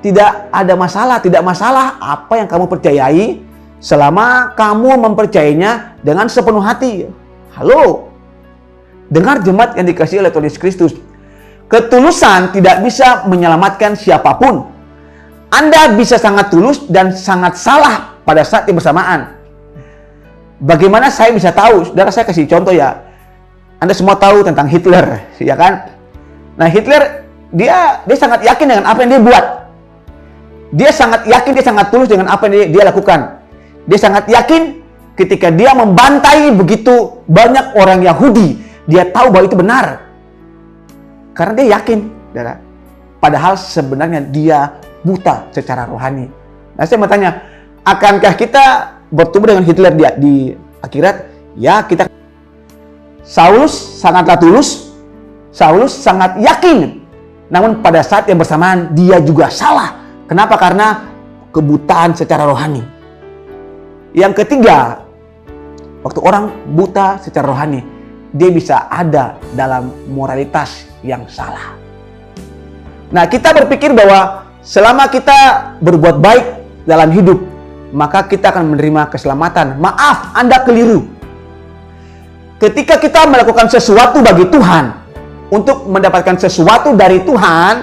Tidak ada masalah, tidak masalah apa yang kamu percayai selama kamu mempercayainya dengan sepenuh hati. Halo, dengar jemaat yang dikasihi oleh Tuhan Yesus Kristus. Ketulusan tidak bisa menyelamatkan siapapun. Anda bisa sangat tulus dan sangat salah pada saat yang bersamaan. Bagaimana saya bisa tahu? Saudara, saya kasih contoh ya. Anda semua tahu tentang Hitler, ya kan? Nah, Hitler dia sangat yakin dengan apa yang dia buat. Dia sangat yakin, dia sangat tulus dengan apa yang dia lakukan. Dia sangat yakin ketika dia membantai begitu banyak orang Yahudi, dia tahu bahwa itu benar. Karena dia yakin, saudara. Padahal sebenarnya dia buta secara rohani. Nah, saya mau tanya, akankah kita bertemu dengan Hitler di akhirat? Ya, kita. Saulus sangatlah tulus, Saulus sangat yakin. Namun pada saat yang bersamaan dia juga salah. Kenapa? Karena kebutaan secara rohani. Yang ketiga, waktu orang buta secara rohani, dia bisa ada dalam moralitas yang salah. Nah, kita berpikir bahwa selama kita berbuat baik dalam hidup, maka kita akan menerima keselamatan. Maaf, Anda keliru. Ketika kita melakukan sesuatu bagi Tuhan, untuk mendapatkan sesuatu dari Tuhan,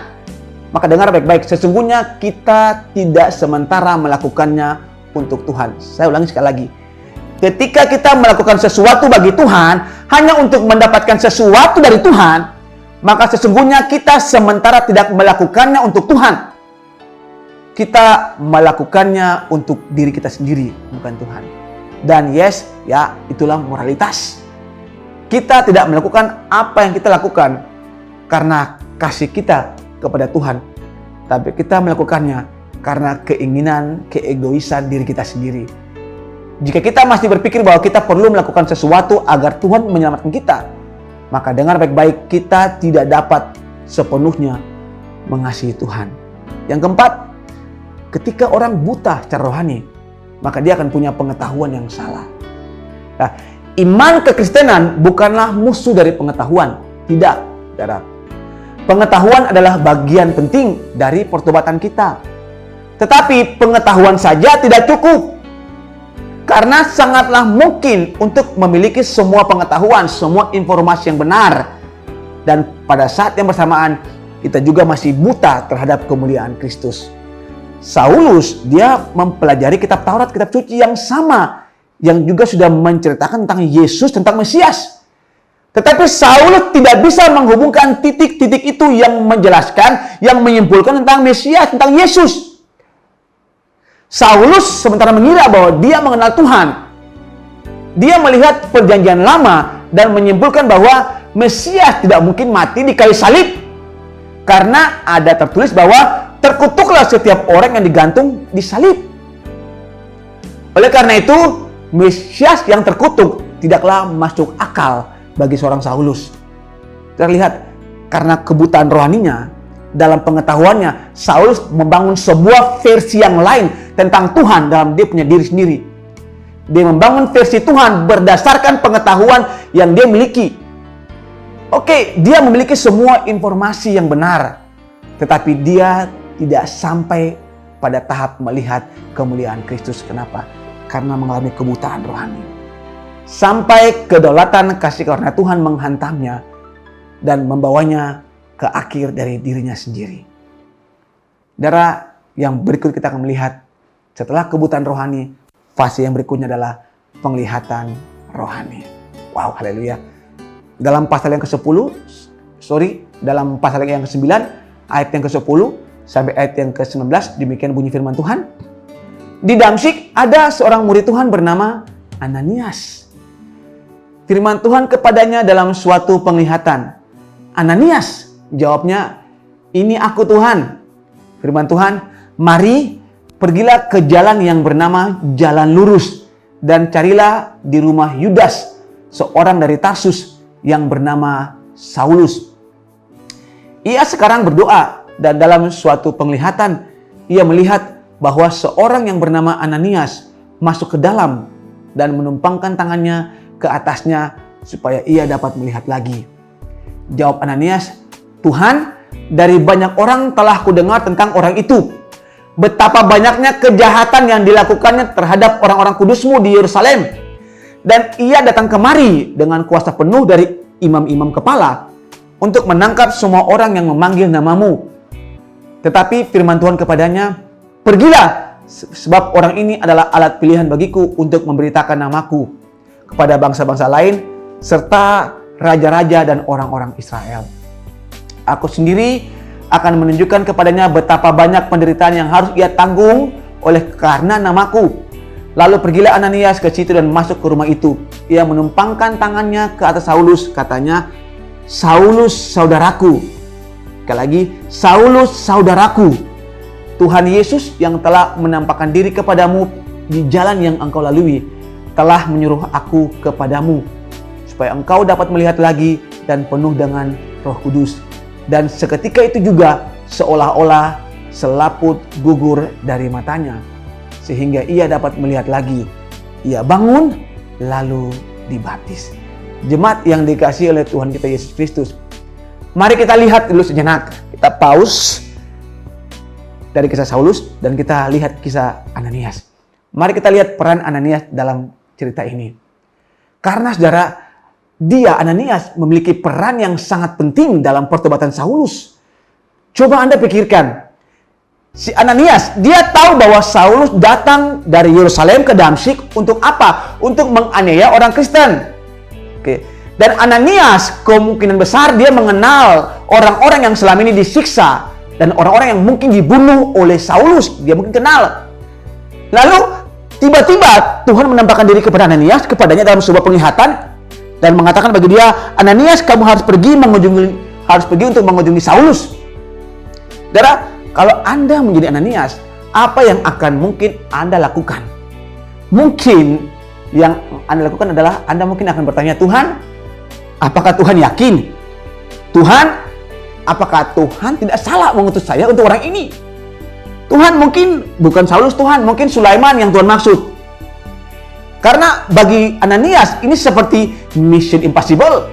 maka dengar baik-baik, sesungguhnya kita tidak sementara melakukannya untuk Tuhan. Saya ulangi sekali lagi. Ketika kita melakukan sesuatu bagi Tuhan, hanya untuk mendapatkan sesuatu dari Tuhan, maka sesungguhnya kita sementara tidak melakukannya untuk Tuhan. Kita melakukannya untuk diri kita sendiri, bukan Tuhan. Dan yes, ya itulah moralitas. Kita tidak melakukan apa yang kita lakukan karena kasih kita kepada Tuhan. Tapi kita melakukannya karena keinginan, keegoisan diri kita sendiri. Jika kita masih berpikir bahwa kita perlu melakukan sesuatu agar Tuhan menyelamatkan kita, maka dengar baik-baik, kita tidak dapat sepenuhnya mengasihi Tuhan. Yang keempat, ketika orang buta secara rohani, maka dia akan punya pengetahuan yang salah. Nah, iman kekristenan bukanlah musuh dari pengetahuan. Tidak, saudara. Pengetahuan adalah bagian penting dari pertobatan kita. Tetapi pengetahuan saja tidak cukup. Karena sangatlah mungkin untuk memiliki semua pengetahuan, semua informasi yang benar. Dan pada saat yang bersamaan, kita juga masih buta terhadap kemuliaan Kristus. Saulus, dia mempelajari kitab Taurat, kitab suci yang sama, yang juga sudah menceritakan tentang Yesus, tentang Mesias. Tetapi Saulus tidak bisa menghubungkan titik-titik itu yang menjelaskan, yang menyimpulkan tentang Mesias, tentang Yesus. Saulus sementara mengira bahwa dia mengenal Tuhan. Dia melihat perjanjian lama dan menyimpulkan bahwa Mesias tidak mungkin mati di kayu salib. Karena ada tertulis bahwa terkutuklah setiap orang yang digantung di salib. Oleh karena itu, Mesias yang terkutuk tidaklah masuk akal bagi seorang Saulus. Terlihat karena kebutaan rohaninya, dalam pengetahuannya, Saulus membangun sebuah versi yang lain tentang Tuhan dalam dia punya diri sendiri. Dia membangun versi Tuhan berdasarkan pengetahuan yang dia miliki. Oke, dia memiliki semua informasi yang benar, tetapi dia tidak sampai pada tahap melihat kemuliaan Kristus. Kenapa? Karena mengalami kebutaan rohani. Sampai kedaulatan kasih karunia Tuhan menghantamnya dan membawanya ke akhir dari dirinya sendiri. Saudara, yang berikut kita akan melihat setelah kebutaan rohani, fase yang berikutnya adalah penglihatan rohani. Wow, haleluya. Dalam pasal yang dalam pasal yang ke-9, ayat yang ke-10 sampai ayat yang ke-19, demikian bunyi firman Tuhan. Di Damsyik ada seorang murid Tuhan bernama Ananias. Firman Tuhan kepadanya dalam suatu penglihatan. Ananias, jawabnya, ini aku Tuhan. Firman Tuhan, mari pergilah ke jalan yang bernama Jalan Lurus dan carilah di rumah Yudas, seorang dari Tarsus yang bernama Saulus. Ia sekarang berdoa dan dalam suatu penglihatan ia melihat bahwa seorang yang bernama Ananias masuk ke dalam dan menumpangkan tangannya ke atasnya supaya ia dapat melihat lagi. Jawab Ananias, Tuhan, dari banyak orang telah kudengar tentang orang itu. Betapa banyaknya kejahatan yang dilakukannya terhadap orang-orang kudus-Mu di Yerusalem. Dan ia datang kemari dengan kuasa penuh dari imam-imam kepala untuk menangkap semua orang yang memanggil nama-Mu. Tetapi firman Tuhan kepadanya, pergilah, sebab orang ini adalah alat pilihan bagiku untuk memberitakan namaku kepada bangsa-bangsa lain, serta raja-raja dan orang-orang Israel. Aku sendiri akan menunjukkan kepadanya betapa banyak penderitaan yang harus ia tanggung oleh karena namaku. Lalu pergilah Ananias ke situ dan masuk ke rumah itu. Ia menumpangkan tangannya ke atas Saulus, katanya, Saulus saudaraku. Sekali lagi, Saulus saudaraku. Tuhan Yesus yang telah menampakkan diri kepadamu di jalan yang engkau lalui, telah menyuruh aku kepadamu, supaya engkau dapat melihat lagi dan penuh dengan Roh Kudus. Dan seketika itu juga seolah-olah selaput gugur dari matanya, sehingga ia dapat melihat lagi. Ia bangun lalu dibaptis. Jemaat yang dikasihi oleh Tuhan kita Yesus Kristus, mari kita lihat dulu sejenak. Kita pause dari kisah Saulus dan kita lihat kisah Ananias. Mari kita lihat peran Ananias dalam cerita ini. Karena saudara, dia, Ananias, memiliki peran yang sangat penting dalam pertobatan Saulus. Coba Anda pikirkan. Si Ananias, dia tahu bahwa Saulus datang dari Yerusalem ke Damsyik untuk apa? Untuk menganiaya orang Kristen. Oke. Dan Ananias kemungkinan besar dia mengenal orang-orang yang selama ini disiksa. Dan orang-orang yang mungkin dibunuh oleh Saulus. Dia mungkin kenal. Lalu, tiba-tiba Tuhan menampakkan diri kepada Ananias, kepadanya dalam sebuah penglihatan. Dan mengatakan bagi dia, Ananias, kamu harus pergi untuk mengunjungi Saulus. Saudara, kalau Anda menjadi Ananias, apa yang akan mungkin Anda lakukan? Mungkin yang Anda lakukan adalah Anda mungkin akan bertanya, Tuhan, apakah Tuhan yakin? Tuhan, apakah Tuhan tidak salah mengutus saya untuk orang ini? Tuhan, mungkin bukan Saulus Tuhan, mungkin Sulaiman yang Tuhan maksud. Karena bagi Ananias ini seperti mission impossible.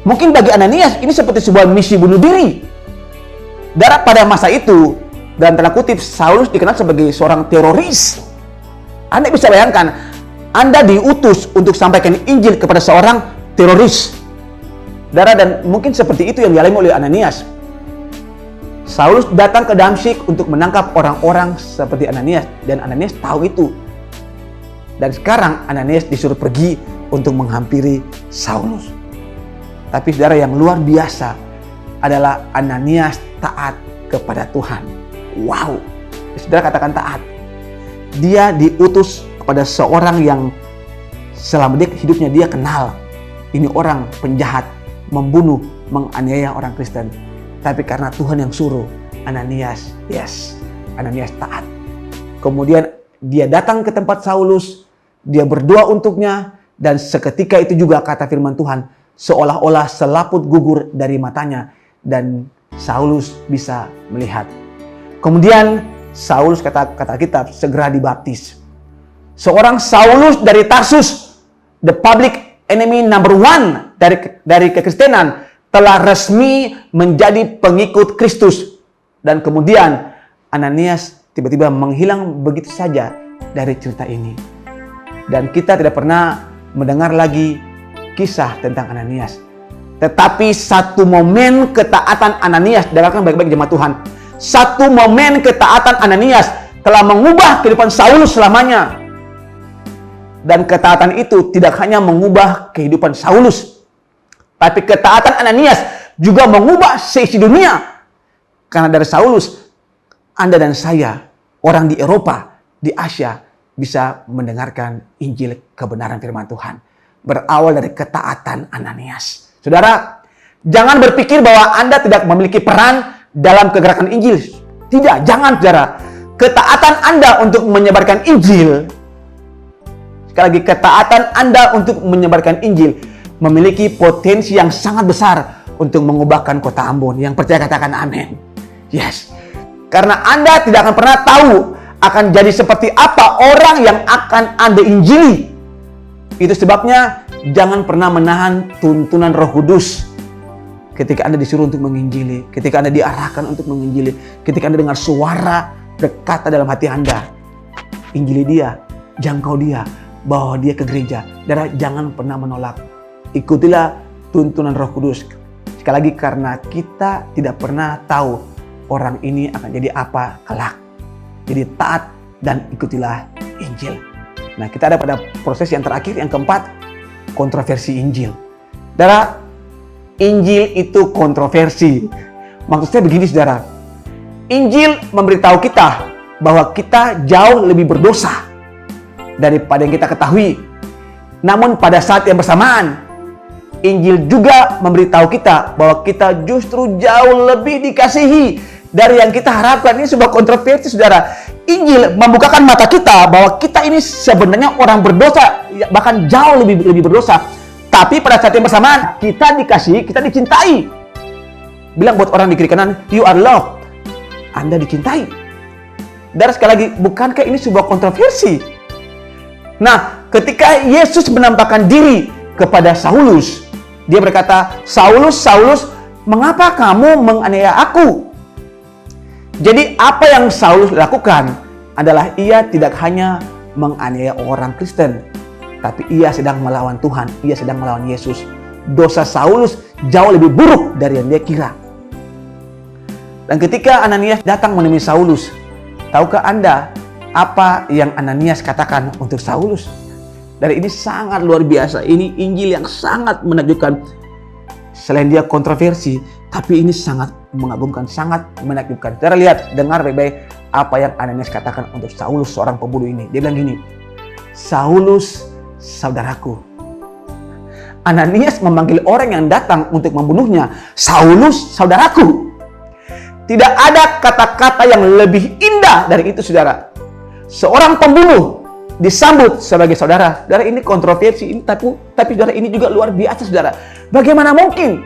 Mungkin bagi Ananias ini seperti sebuah misi bunuh diri. Darah pada masa itu, dalam tanda kutip, Saulus dikenal sebagai seorang teroris. Anda bisa bayangkan, Anda diutus untuk sampaikan Injil kepada seorang teroris. Darah, dan mungkin seperti itu yang dialami oleh Ananias. Saulus datang ke Damsyik untuk menangkap orang-orang seperti Ananias, dan Ananias tahu itu. Dan sekarang Ananias disuruh pergi untuk menghampiri Saulus. Tapi saudara, yang luar biasa adalah Ananias taat kepada Tuhan. Wow, saudara katakan taat. Dia diutus kepada seorang yang selama hidupnya dia kenal. Ini orang penjahat, membunuh, menganiaya orang Kristen. Tapi karena Tuhan yang suruh, Ananias taat. Kemudian dia datang ke tempat Saulus, dia berdoa untuknya, dan seketika itu juga kata firman Tuhan, seolah-olah selaput gugur dari matanya, dan Saulus bisa melihat. Kemudian Saulus, kata kitab, segera dibaptis. Seorang Saulus dari Tarsus, the public enemy number one dari kekristenan, telah resmi menjadi pengikut Kristus. Dan kemudian Ananias tiba-tiba menghilang begitu saja dari cerita ini. Dan kita tidak pernah mendengar lagi kisah tentang Ananias. Tetapi satu momen ketaatan Ananias, dengarkan baik-baik jemaat Tuhan. Satu momen ketaatan Ananias telah mengubah kehidupan Saulus selamanya. Dan ketaatan itu tidak hanya mengubah kehidupan Saulus, tapi ketaatan Ananias juga mengubah seisi dunia. Karena dari Saulus, Anda dan saya, orang di Eropa, di Asia, bisa mendengarkan Injil kebenaran firman Tuhan. Berawal dari ketaatan Ananias. Saudara, jangan berpikir bahwa Anda tidak memiliki peran dalam kegerakan Injil. Tidak, jangan saudara. Ketaatan Anda untuk menyebarkan Injil, sekali lagi, ketaatan Anda untuk menyebarkan Injil memiliki potensi yang sangat besar untuk mengubahkan kota Ambon. Yang percaya katakan amin. Yes. Karena Anda tidak akan pernah tahu akan jadi seperti apa orang yang akan Anda injili. Itu sebabnya jangan pernah menahan tuntunan Roh Kudus ketika Anda disuruh untuk menginjili, ketika Anda diarahkan untuk menginjili, ketika Anda dengar suara berkata dalam hati Anda, injili dia, jangkau dia, bawa dia ke gereja. Dan jangan pernah menolak. Ikutilah tuntunan Roh Kudus. Sekali lagi, karena kita tidak pernah tahu orang ini akan jadi apa kelak. Jadi taat dan ikutilah Injil. Nah, kita ada pada proses yang terakhir, yang keempat, kontroversi Injil. Saudara, Injil itu kontroversi. Maksud saya begini, saudara. Injil memberitahu kita bahwa kita jauh lebih berdosa daripada yang kita ketahui. Namun pada saat yang bersamaan, Injil juga memberitahu kita bahwa kita justru jauh lebih dikasihi dari yang kita harapkan. Ini sebuah kontroversi, saudara. Injil membukakan mata kita bahwa kita ini sebenarnya orang berdosa, bahkan jauh lebih berdosa. Tapi pada saat yang bersamaan, kita dikasihi, kita dicintai. Bilang buat orang di kiri kanan, you are loved. Anda dicintai. Dan sekali lagi, bukankah ini sebuah kontroversi? Nah, ketika Yesus menampakkan diri kepada Saulus, dia berkata, Saulus, Saulus, mengapa kamu menganiaya aku? Jadi apa yang Saulus lakukan adalah ia tidak hanya menganiaya orang Kristen, tapi ia sedang melawan Tuhan, ia sedang melawan Yesus. Dosa Saulus jauh lebih buruk dari yang dia kira. Dan ketika Ananias datang menemui Saulus, tahukah Anda apa yang Ananias katakan untuk Saulus? Dan ini sangat luar biasa. Ini Injil yang sangat menakjubkan. Selain dia kontroversi, tapi ini sangat mengagumkan, sangat menakjubkan. Saudara lihat, dengar baik-baik apa yang Ananias katakan untuk Saulus, seorang pembunuh ini. Dia bilang gini, Saulus, saudaraku. Ananias memanggil orang yang datang untuk membunuhnya, Saulus, saudaraku. Tidak ada kata-kata yang lebih indah dari itu, saudara. Seorang pembunuh disambut sebagai saudara. Saudara, ini kontroversi, ini tapi saudara, ini juga luar biasa, saudara. Bagaimana mungkin?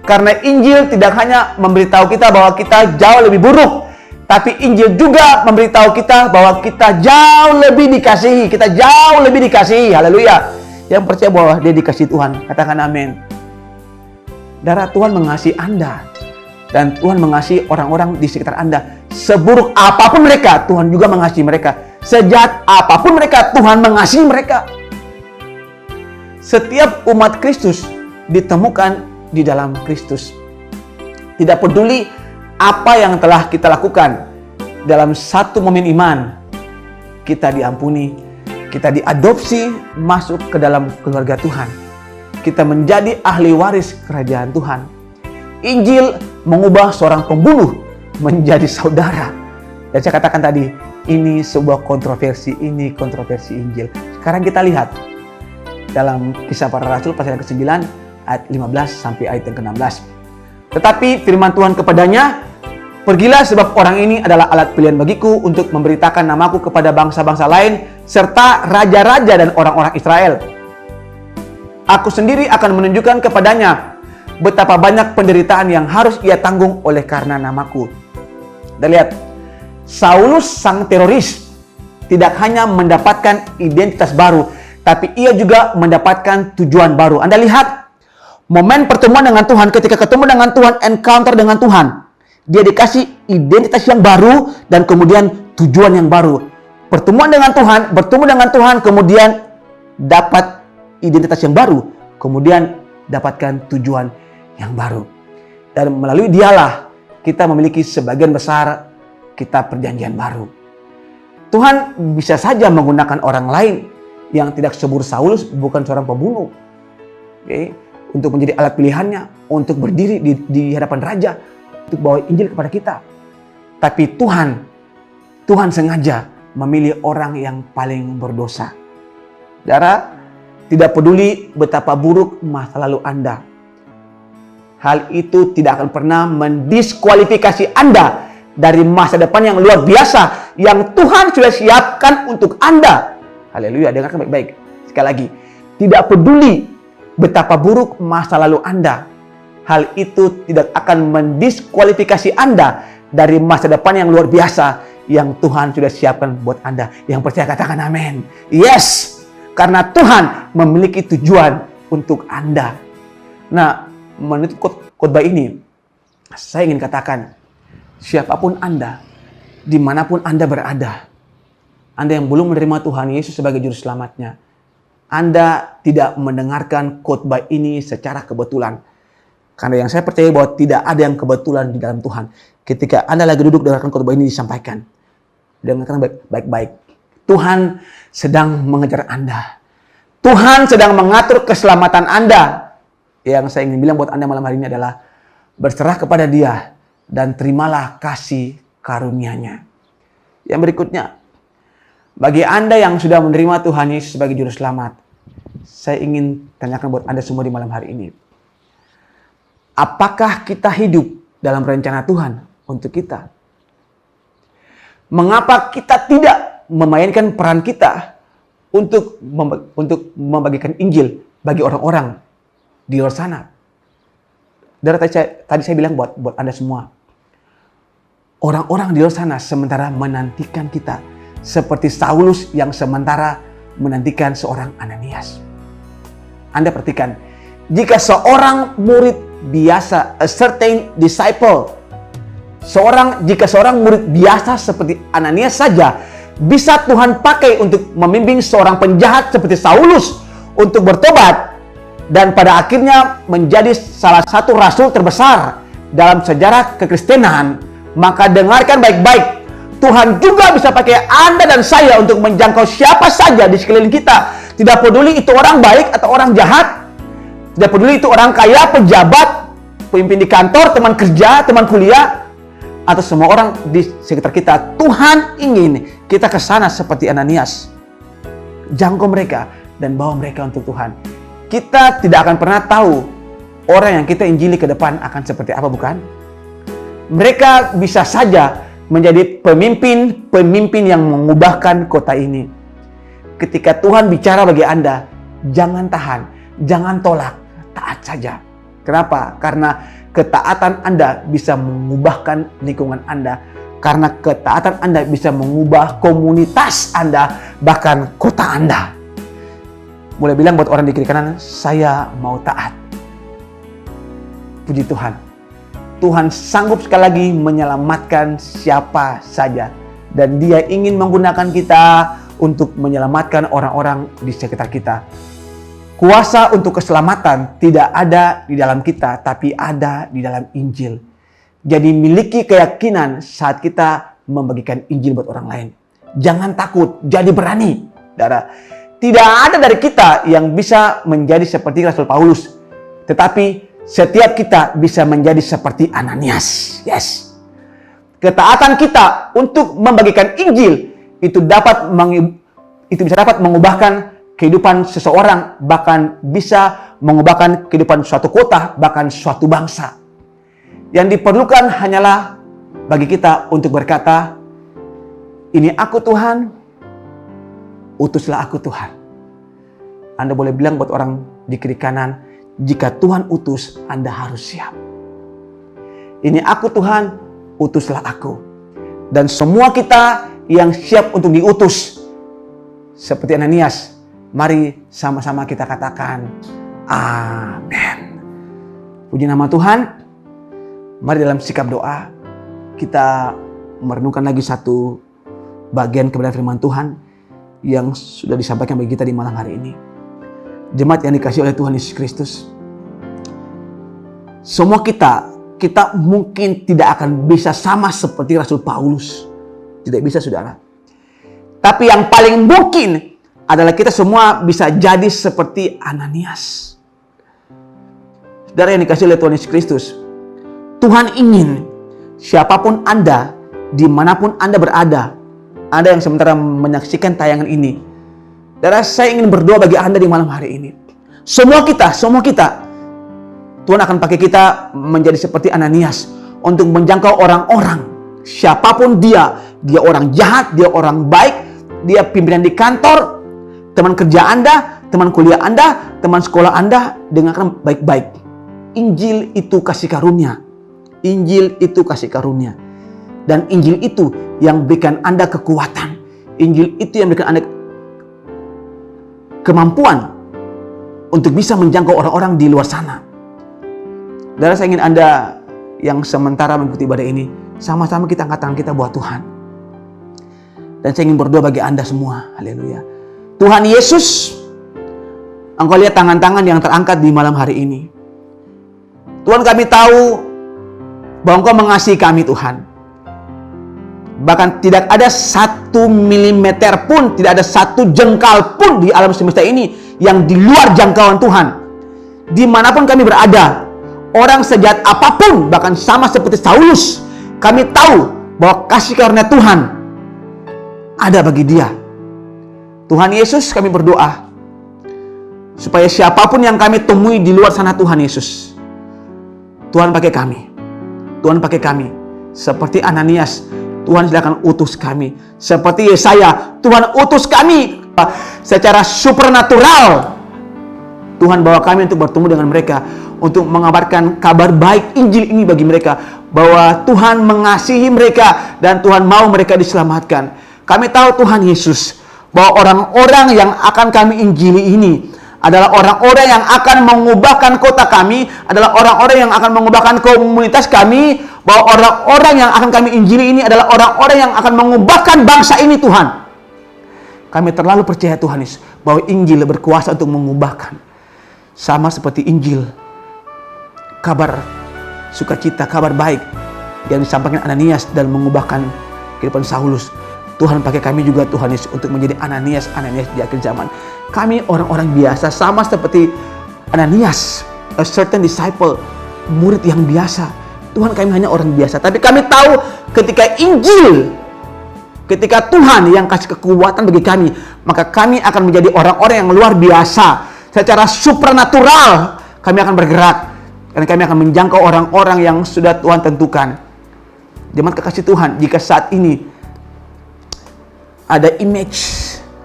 Karena Injil tidak hanya memberitahu kita bahwa kita jauh lebih buruk, tapi Injil juga memberitahu kita bahwa kita jauh lebih dikasihi. Kita jauh lebih dikasihi. Haleluya. Yang percaya bahwa dia dikasihi Tuhan, katakan amin. Saudara, Tuhan mengasihi Anda. Dan Tuhan mengasihi orang-orang di sekitar Anda. Seburuk apapun mereka, Tuhan juga mengasihi mereka. Sejahat apapun mereka, Tuhan mengasihi mereka. Setiap umat Kristus ditemukan di dalam Kristus. Tidak peduli apa yang telah kita lakukan, dalam satu momen iman, kita diampuni, kita diadopsi masuk ke dalam keluarga Tuhan. Kita menjadi ahli waris kerajaan Tuhan. Injil mengubah seorang pembunuh menjadi saudara. Dan saya katakan tadi, ini sebuah kontroversi, ini kontroversi Injil. Sekarang kita lihat dalam Kisah Para Rasul pasal yang ke-9 ayat 15 sampai ayat yang ke-16. Tetapi firman Tuhan kepadanya, pergilah sebab orang ini adalah alat pilihan bagiku untuk memberitakan namaku kepada bangsa-bangsa lain serta raja-raja dan orang-orang Israel. Aku sendiri akan menunjukkan kepadanya betapa banyak penderitaan yang harus ia tanggung oleh karena namaku. Dan lihat, Saulus sang teroris tidak hanya mendapatkan identitas baru, tapi ia juga mendapatkan tujuan baru. Anda lihat, momen pertemuan dengan Tuhan, ketika ketemu dengan Tuhan, encounter dengan Tuhan, dia dikasih identitas yang baru dan kemudian tujuan yang baru. Pertemuan dengan Tuhan, bertemu dengan Tuhan, kemudian dapat identitas yang baru, kemudian dapatkan tujuan yang baru. Dan melalui dialah kita memiliki sebagian besar kitab perjanjian baru. Tuhan bisa saja menggunakan orang lain yang tidak seburuk Saulus, bukan seorang pembunuh. Untuk menjadi alat pilihannya, untuk berdiri di hadapan raja, untuk bawa Injil kepada kita. Tapi Tuhan sengaja memilih orang yang paling berdosa. Saudara, tidak peduli betapa buruk masa lalu Anda, hal itu tidak akan pernah mendiskualifikasi Anda dari masa depan yang luar biasa yang Tuhan sudah siapkan untuk Anda. Haleluya, dengarkan baik-baik. Sekali lagi, tidak peduli betapa buruk masa lalu Anda, hal itu tidak akan mendiskualifikasi Anda dari masa depan yang luar biasa yang Tuhan sudah siapkan buat Anda. Yang percaya katakan amin. Yes, karena Tuhan memiliki tujuan untuk Anda. Nah, menutup khotbah ini, saya ingin katakan, siapapun Anda, dimanapun Anda berada, Anda yang belum menerima Tuhan Yesus sebagai Juru Selamatnya, Anda tidak mendengarkan khotbah ini secara kebetulan. Karena yang saya percaya bahwa tidak ada yang kebetulan di dalam Tuhan. Ketika Anda lagi duduk dengarkan khotbah ini disampaikan, dengarkan baik-baik. Tuhan sedang mengejar Anda. Tuhan sedang mengatur keselamatan Anda. Yang saya ingin bilang buat Anda malam hari ini adalah berserah kepada Dia dan terimalah kasih karunia-Nya. Yang berikutnya, bagi Anda yang sudah menerima Tuhan Yesus sebagai Juru Selamat, saya ingin tanyakan buat Anda semua di malam hari ini. Apakah kita hidup dalam rencana Tuhan untuk kita? Mengapa kita tidak memainkan peran kita untuk membagikan Injil bagi orang-orang di luar sana? Tadi saya bilang buat Anda semua, orang-orang di luar sana sementara menantikan kita, seperti Saulus yang sementara menantikan seorang Ananias. Anda perhatikan, jika seorang murid biasa, a certain disciple, jika seorang murid biasa seperti Ananias saja bisa Tuhan pakai untuk membimbing seorang penjahat seperti Saulus untuk bertobat dan pada akhirnya menjadi salah satu rasul terbesar dalam sejarah kekristenan, maka dengarkan baik-baik, Tuhan juga bisa pakai Anda dan saya untuk menjangkau siapa saja di sekeliling kita. Tidak peduli itu orang baik atau orang jahat, tidak peduli itu orang kaya, pejabat, pemimpin di kantor, teman kerja, teman kuliah, atau semua orang di sekitar kita. Tuhan ingin kita ke sana seperti Ananias. Jangkau mereka dan bawa mereka untuk Tuhan. Kita tidak akan pernah tahu orang yang kita injili ke depan akan seperti apa, bukan? Mereka bisa saja menjadi pemimpin yang mengubahkan kota ini. ketika Tuhan bicara bagi Anda, jangan tahan, jangan tolak, taat saja. Kenapa? Karena ketaatan Anda bisa mengubahkan lingkungan Anda. Karena ketaatan Anda bisa mengubah komunitas Anda, bahkan kota Anda. Boleh bilang buat orang di kiri kanan, saya mau taat. Puji Tuhan. Tuhan sanggup sekali lagi menyelamatkan siapa saja. Dan Dia ingin menggunakan kita untuk menyelamatkan orang-orang di sekitar kita. Kuasa untuk keselamatan tidak ada di dalam kita, tapi ada di dalam Injil. Jadi miliki keyakinan saat kita membagikan Injil buat orang lain. Jangan takut, jadi berani. Saudara, tidak ada dari kita yang bisa menjadi seperti Rasul Paulus. Tetapi setiap kita bisa menjadi seperti Ananias. Yes. Ketaatan kita untuk membagikan Injil itu bisa dapat mengubahkan kehidupan seseorang, bahkan bisa mengubahkan kehidupan suatu kota, bahkan suatu bangsa. Yang diperlukan hanyalah bagi kita untuk berkata, "Ini aku Tuhan, utuslah aku Tuhan." Anda boleh bilang buat orang di kiri kanan, jika Tuhan utus, Anda harus siap. Ini aku Tuhan, utuslah aku. Dan semua kita yang siap untuk diutus, seperti Ananias, mari sama-sama kita katakan, amin. Puji nama Tuhan. Mari dalam sikap doa, kita merenungkan lagi satu bagian kebenaran firman Tuhan yang sudah disampaikan bagi kita di malam hari ini. Jemaat yang dikasihi oleh Tuhan Yesus Kristus, semua kita mungkin tidak akan bisa sama seperti Rasul Paulus. Tidak bisa, saudara. Tapi yang paling mungkin adalah kita semua bisa jadi seperti Ananias. Saudara yang dikasihi oleh Tuhan Yesus Kristus, Tuhan ingin siapapun Anda, dimanapun Anda berada, Anda yang sementara menyaksikan tayangan ini, saudara, saya ingin berdoa bagi Anda di malam hari ini. Semua kita, Tuhan akan pakai kita menjadi seperti Ananias untuk menjangkau orang-orang. Siapapun dia orang jahat, dia orang baik, dia pimpinan di kantor, teman kerja Anda, teman kuliah Anda, teman sekolah Anda, dengarkan baik-baik. Injil itu kasih karunia. Injil itu kasih karunia. Dan Injil itu yang berikan Anda kekuatan. Injil itu yang berikan Anda kemampuan untuk bisa menjangkau orang-orang di luar sana. Saudara, saya ingin Anda yang sementara mengikuti ibadah ini, sama-sama kita angkat tangan kita buat Tuhan. Dan saya ingin berdoa bagi Anda semua. Haleluya. Tuhan Yesus, Engkau lihat tangan-tangan yang terangkat di malam hari ini. Tuhan, kami tahu bahwa Engkau mengasihi kami, Tuhan. Bahkan tidak ada 1 milimeter pun, tidak ada 1 jengkal pun di alam semesta ini yang di luar jangkauan Tuhan. Dimanapun kami berada, orang sejahat apapun, bahkan sama seperti Saulus, kami tahu bahwa kasih karunia Tuhan ada bagi dia. Tuhan Yesus, kami berdoa supaya siapapun yang kami temui di luar sana, Tuhan Yesus, Tuhan pakai kami. Tuhan pakai kami. Seperti Ananias, Tuhan silakan utus kami. Seperti Yesaya, Tuhan utus kami. Secara supernatural, Tuhan bawa kami untuk bertemu dengan mereka, untuk mengabarkan kabar baik Injil ini bagi mereka, bahwa Tuhan mengasihi mereka dan Tuhan mau mereka diselamatkan. Kami tahu, Tuhan Yesus, bahwa orang-orang yang akan kami injili ini adalah orang-orang yang akan mengubahkan kota kami, adalah orang-orang yang akan mengubahkan komunitas kami, bahwa orang-orang yang akan kami injili ini adalah orang-orang yang akan mengubahkan bangsa ini, Tuhan. Kami terlalu percaya, Tuhan Yesus, bahwa Injil berkuasa untuk mengubahkan. Sama seperti Injil, kabar sukacita, kabar baik yang disampaikan Ananias dan mengubahkan kehidupan Saulus. Tuhan pakai kami juga, Tuhan Yesus, untuk menjadi Ananias di akhir zaman. Kami orang-orang biasa, sama seperti Ananias, a certain disciple, murid yang biasa. Tuhan, kami hanya orang biasa, tapi kami tahu ketika Injil, ketika Tuhan yang kasih kekuatan bagi kami, maka kami akan menjadi orang-orang yang luar biasa. Secara supernatural kami akan bergerak, dan kami akan menjangkau orang-orang yang sudah Tuhan tentukan. Jemaat kekasih Tuhan, jika saat ini ada image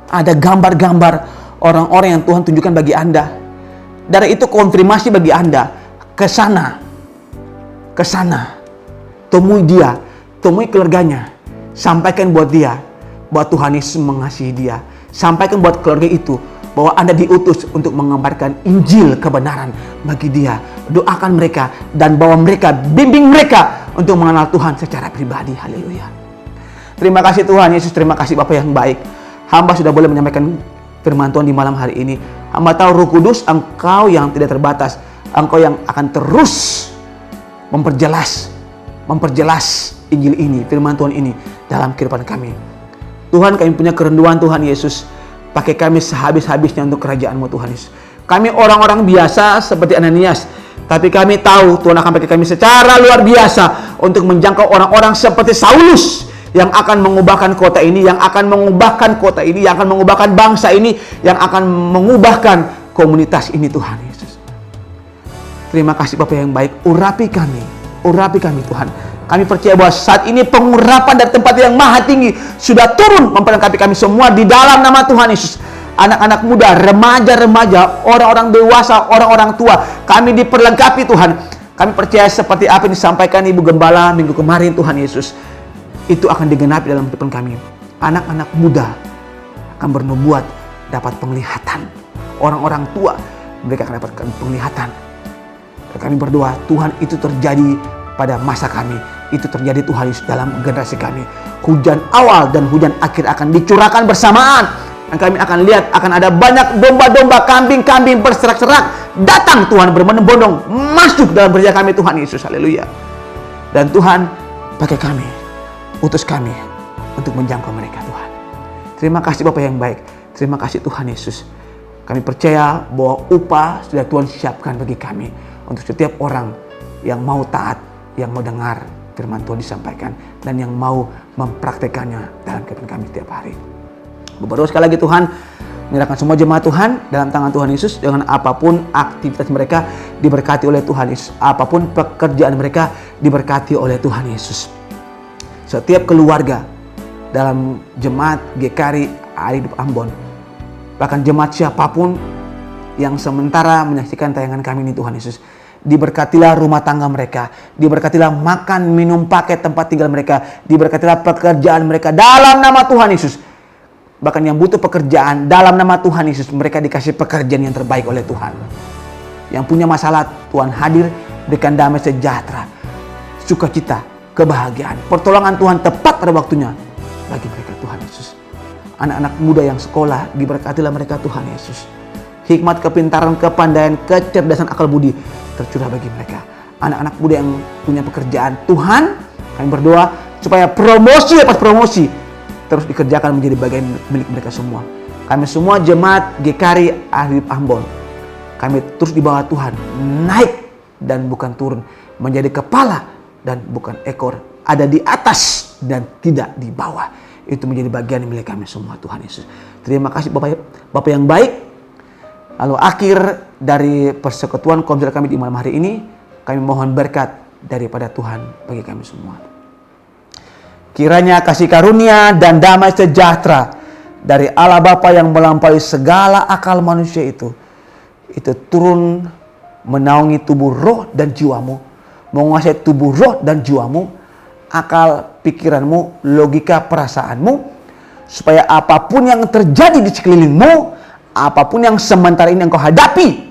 ada gambar-gambar orang-orang yang Tuhan tunjukkan bagi Anda. Dari itu konfirmasi bagi Anda, ke sana, temui dia, temui keluarganya, sampaikan buat dia bahwa Tuhan Yesus mengasihi dia. Sampaikan buat keluarga itu bahwa Anda diutus untuk mengabarkan Injil kebenaran bagi dia. Doakan mereka dan bawa mereka, bimbing mereka untuk mengenal Tuhan secara pribadi. Haleluya. Terima kasih Tuhan Yesus, terima kasih Bapa yang baik. Hamba sudah boleh menyampaikan firman Tuhan di malam hari ini. Hamba tahu Roh Kudus, Engkau yang tidak terbatas, Engkau yang akan terus memperjelas Injil ini, firman Tuhan ini dalam kehidupan kami. Tuhan, kami punya kerinduan Tuhan Yesus. Pakai kami sehabis-habisnya untuk kerajaan-Mu Tuhan Yesus. Kami orang-orang biasa seperti Ananias, tapi kami tahu Tuhan akan pakai kami secara luar biasa untuk menjangkau orang-orang seperti Saulus yang akan mengubahkan kota ini, yang akan mengubahkan kota ini, yang akan mengubahkan bangsa ini, yang akan mengubahkan komunitas ini Tuhan Yesus. Terima kasih Bapa yang baik, urapi kami Tuhan. Kami percaya bahwa saat ini pengurapan dari tempat yang maha tinggi sudah turun memperlengkapi kami semua di dalam nama Tuhan Yesus. Anak-anak muda, remaja-remaja, orang-orang dewasa, orang-orang tua, kami diperlengkapi Tuhan. Kami percaya seperti apa yang disampaikan Ibu Gembala minggu kemarin Tuhan Yesus, itu akan digenapi dalam kehidupan kami. Anak-anak muda akan bernubuat, dapat penglihatan. Orang-orang tua, mereka akan dapatkan penglihatan. Dan kami berdoa, Tuhan, itu terjadi pada masa kami. Itu terjadi Tuhan Yesus dalam generasi kami. Hujan awal dan hujan akhir akan dicurahkan bersamaan. Dan kami akan lihat, akan ada banyak domba-domba, kambing-kambing berserak-serak datang Tuhan berbondong-bondong masuk dalam gereja kami Tuhan Yesus. Haleluya. Dan Tuhan pakai kami, utus kami untuk menjangkau mereka Tuhan. Terima kasih Bapa yang baik. Terima kasih Tuhan Yesus. Kami percaya bahwa upah sudah Tuhan siapkan bagi kami untuk setiap orang yang mau taat, yang mau dengar firman Tuhan disampaikan, dan yang mau mempraktekannya dalam kehidupan kami setiap hari. Berdoa sekali lagi Tuhan, menyerahkan semua jemaat Tuhan dalam tangan Tuhan Yesus, dengan apapun aktivitas mereka diberkati oleh Tuhan Yesus, apapun pekerjaan mereka diberkati oleh Tuhan Yesus. Setiap keluarga dalam jemaat GKRI Hari Hidup Ambon, bahkan jemaat siapapun yang sementara menyaksikan tayangan kami ini Tuhan Yesus, diberkatilah rumah tangga mereka, diberkatilah makan, minum, pakai, tempat tinggal mereka, diberkatilah pekerjaan mereka dalam nama Tuhan Yesus. Bahkan yang butuh pekerjaan dalam nama Tuhan Yesus, mereka dikasih pekerjaan yang terbaik oleh Tuhan. Yang punya masalah, Tuhan hadir, berikan damai sejahtera, sukacita, kebahagiaan, pertolongan Tuhan tepat pada waktunya bagi mereka Tuhan Yesus. Anak-anak muda yang sekolah, diberkatilah mereka Tuhan Yesus. Hikmat, kepintaran, kepandaian, kecerdasan, akal budi tercurah bagi mereka. Anak-anak muda yang punya pekerjaan, Tuhan, kami berdoa supaya promosi lepas promosi terus dikerjakan menjadi bagian milik mereka semua. Kami semua jemaat GKRI Hari Hidup Ambon, kami terus di bawah Tuhan, naik dan bukan turun, menjadi kepala dan bukan ekor, ada di atas dan tidak di bawah. Itu menjadi bagian milik kami semua Tuhan Yesus. Terima kasih Bapak yang baik. Lalu akhir dari persekutuan komsel kami di malam hari ini, kami mohon berkat daripada Tuhan bagi kami semua. Kiranya kasih karunia dan damai sejahtera dari Allah Bapa yang melampaui segala akal manusia itu turun menaungi tubuh roh dan jiwamu, menguasai tubuh roh dan jiwamu, akal pikiranmu, logika perasaanmu, supaya apapun yang terjadi di sekelilingmu, apapun yang sementara ini engkau hadapi,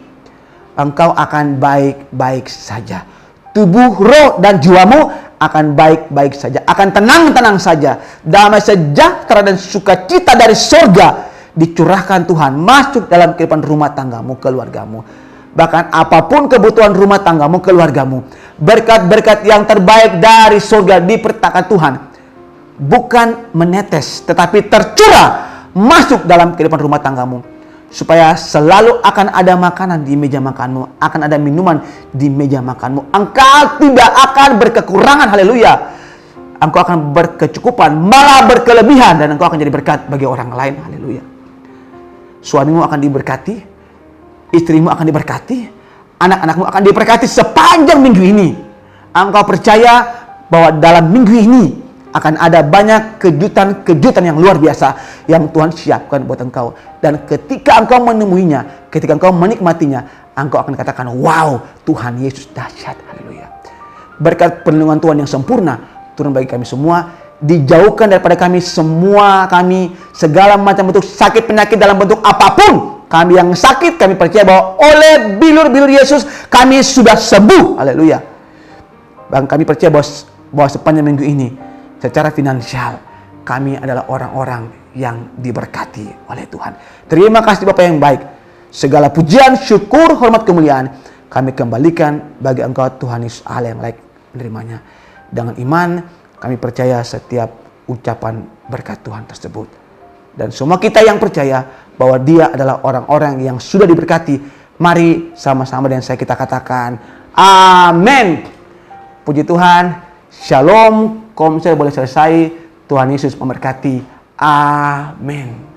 engkau akan baik-baik saja. Tubuh, roh, dan jiwamu akan baik-baik saja, akan tenang-tenang saja. Damai sejahtera dan sukacita dari surga dicurahkan Tuhan masuk dalam kehidupan rumah tanggamu, keluargamu. Bahkan apapun kebutuhan rumah tanggamu, keluargamu, berkat-berkat yang terbaik dari surga dipertakan Tuhan. Bukan menetes, tetapi tercurah masuk dalam kehidupan rumah tanggamu. Supaya selalu akan ada makanan di meja makanmu, akan ada minuman di meja makanmu. Engkau tidak akan berkekurangan, haleluya. Engkau akan berkecukupan, malah berkelebihan, dan engkau akan jadi berkat bagi orang lain, haleluya. Suamimu akan diberkati, istrimu akan diberkati, anak-anakmu akan diberkati sepanjang minggu ini. Engkau percaya bahwa dalam minggu ini akan ada banyak kejutan-kejutan yang luar biasa yang Tuhan siapkan buat engkau. Dan ketika engkau menemuinya, ketika engkau menikmatinya, engkau akan katakan, wow, Tuhan Yesus dahsyat. Haleluya. Berkat perlindungan Tuhan yang sempurna turun bagi kami semua. Dijauhkan daripada kami segala macam bentuk sakit penyakit dalam bentuk apapun. Kami yang sakit, kami percaya bahwa oleh bilur-bilur Yesus kami sudah sembuh. Haleluya. Dan kami percaya bahwa sepanjang minggu ini secara finansial kami adalah orang-orang yang diberkati oleh Tuhan. Terima kasih Bapa yang baik. Segala pujian, syukur, hormat, kemuliaan kami kembalikan bagi Engkau Tuhan Yesus Allah yang layak menerimanya. Dengan iman kami percaya setiap ucapan berkat Tuhan tersebut. Dan semua kita yang percaya bahwa Dia adalah orang-orang yang sudah diberkati, mari sama-sama dengan saya kita katakan amin. Puji Tuhan. Shalom. Komsel boleh selesai. Tuhan Yesus memberkati. Amin.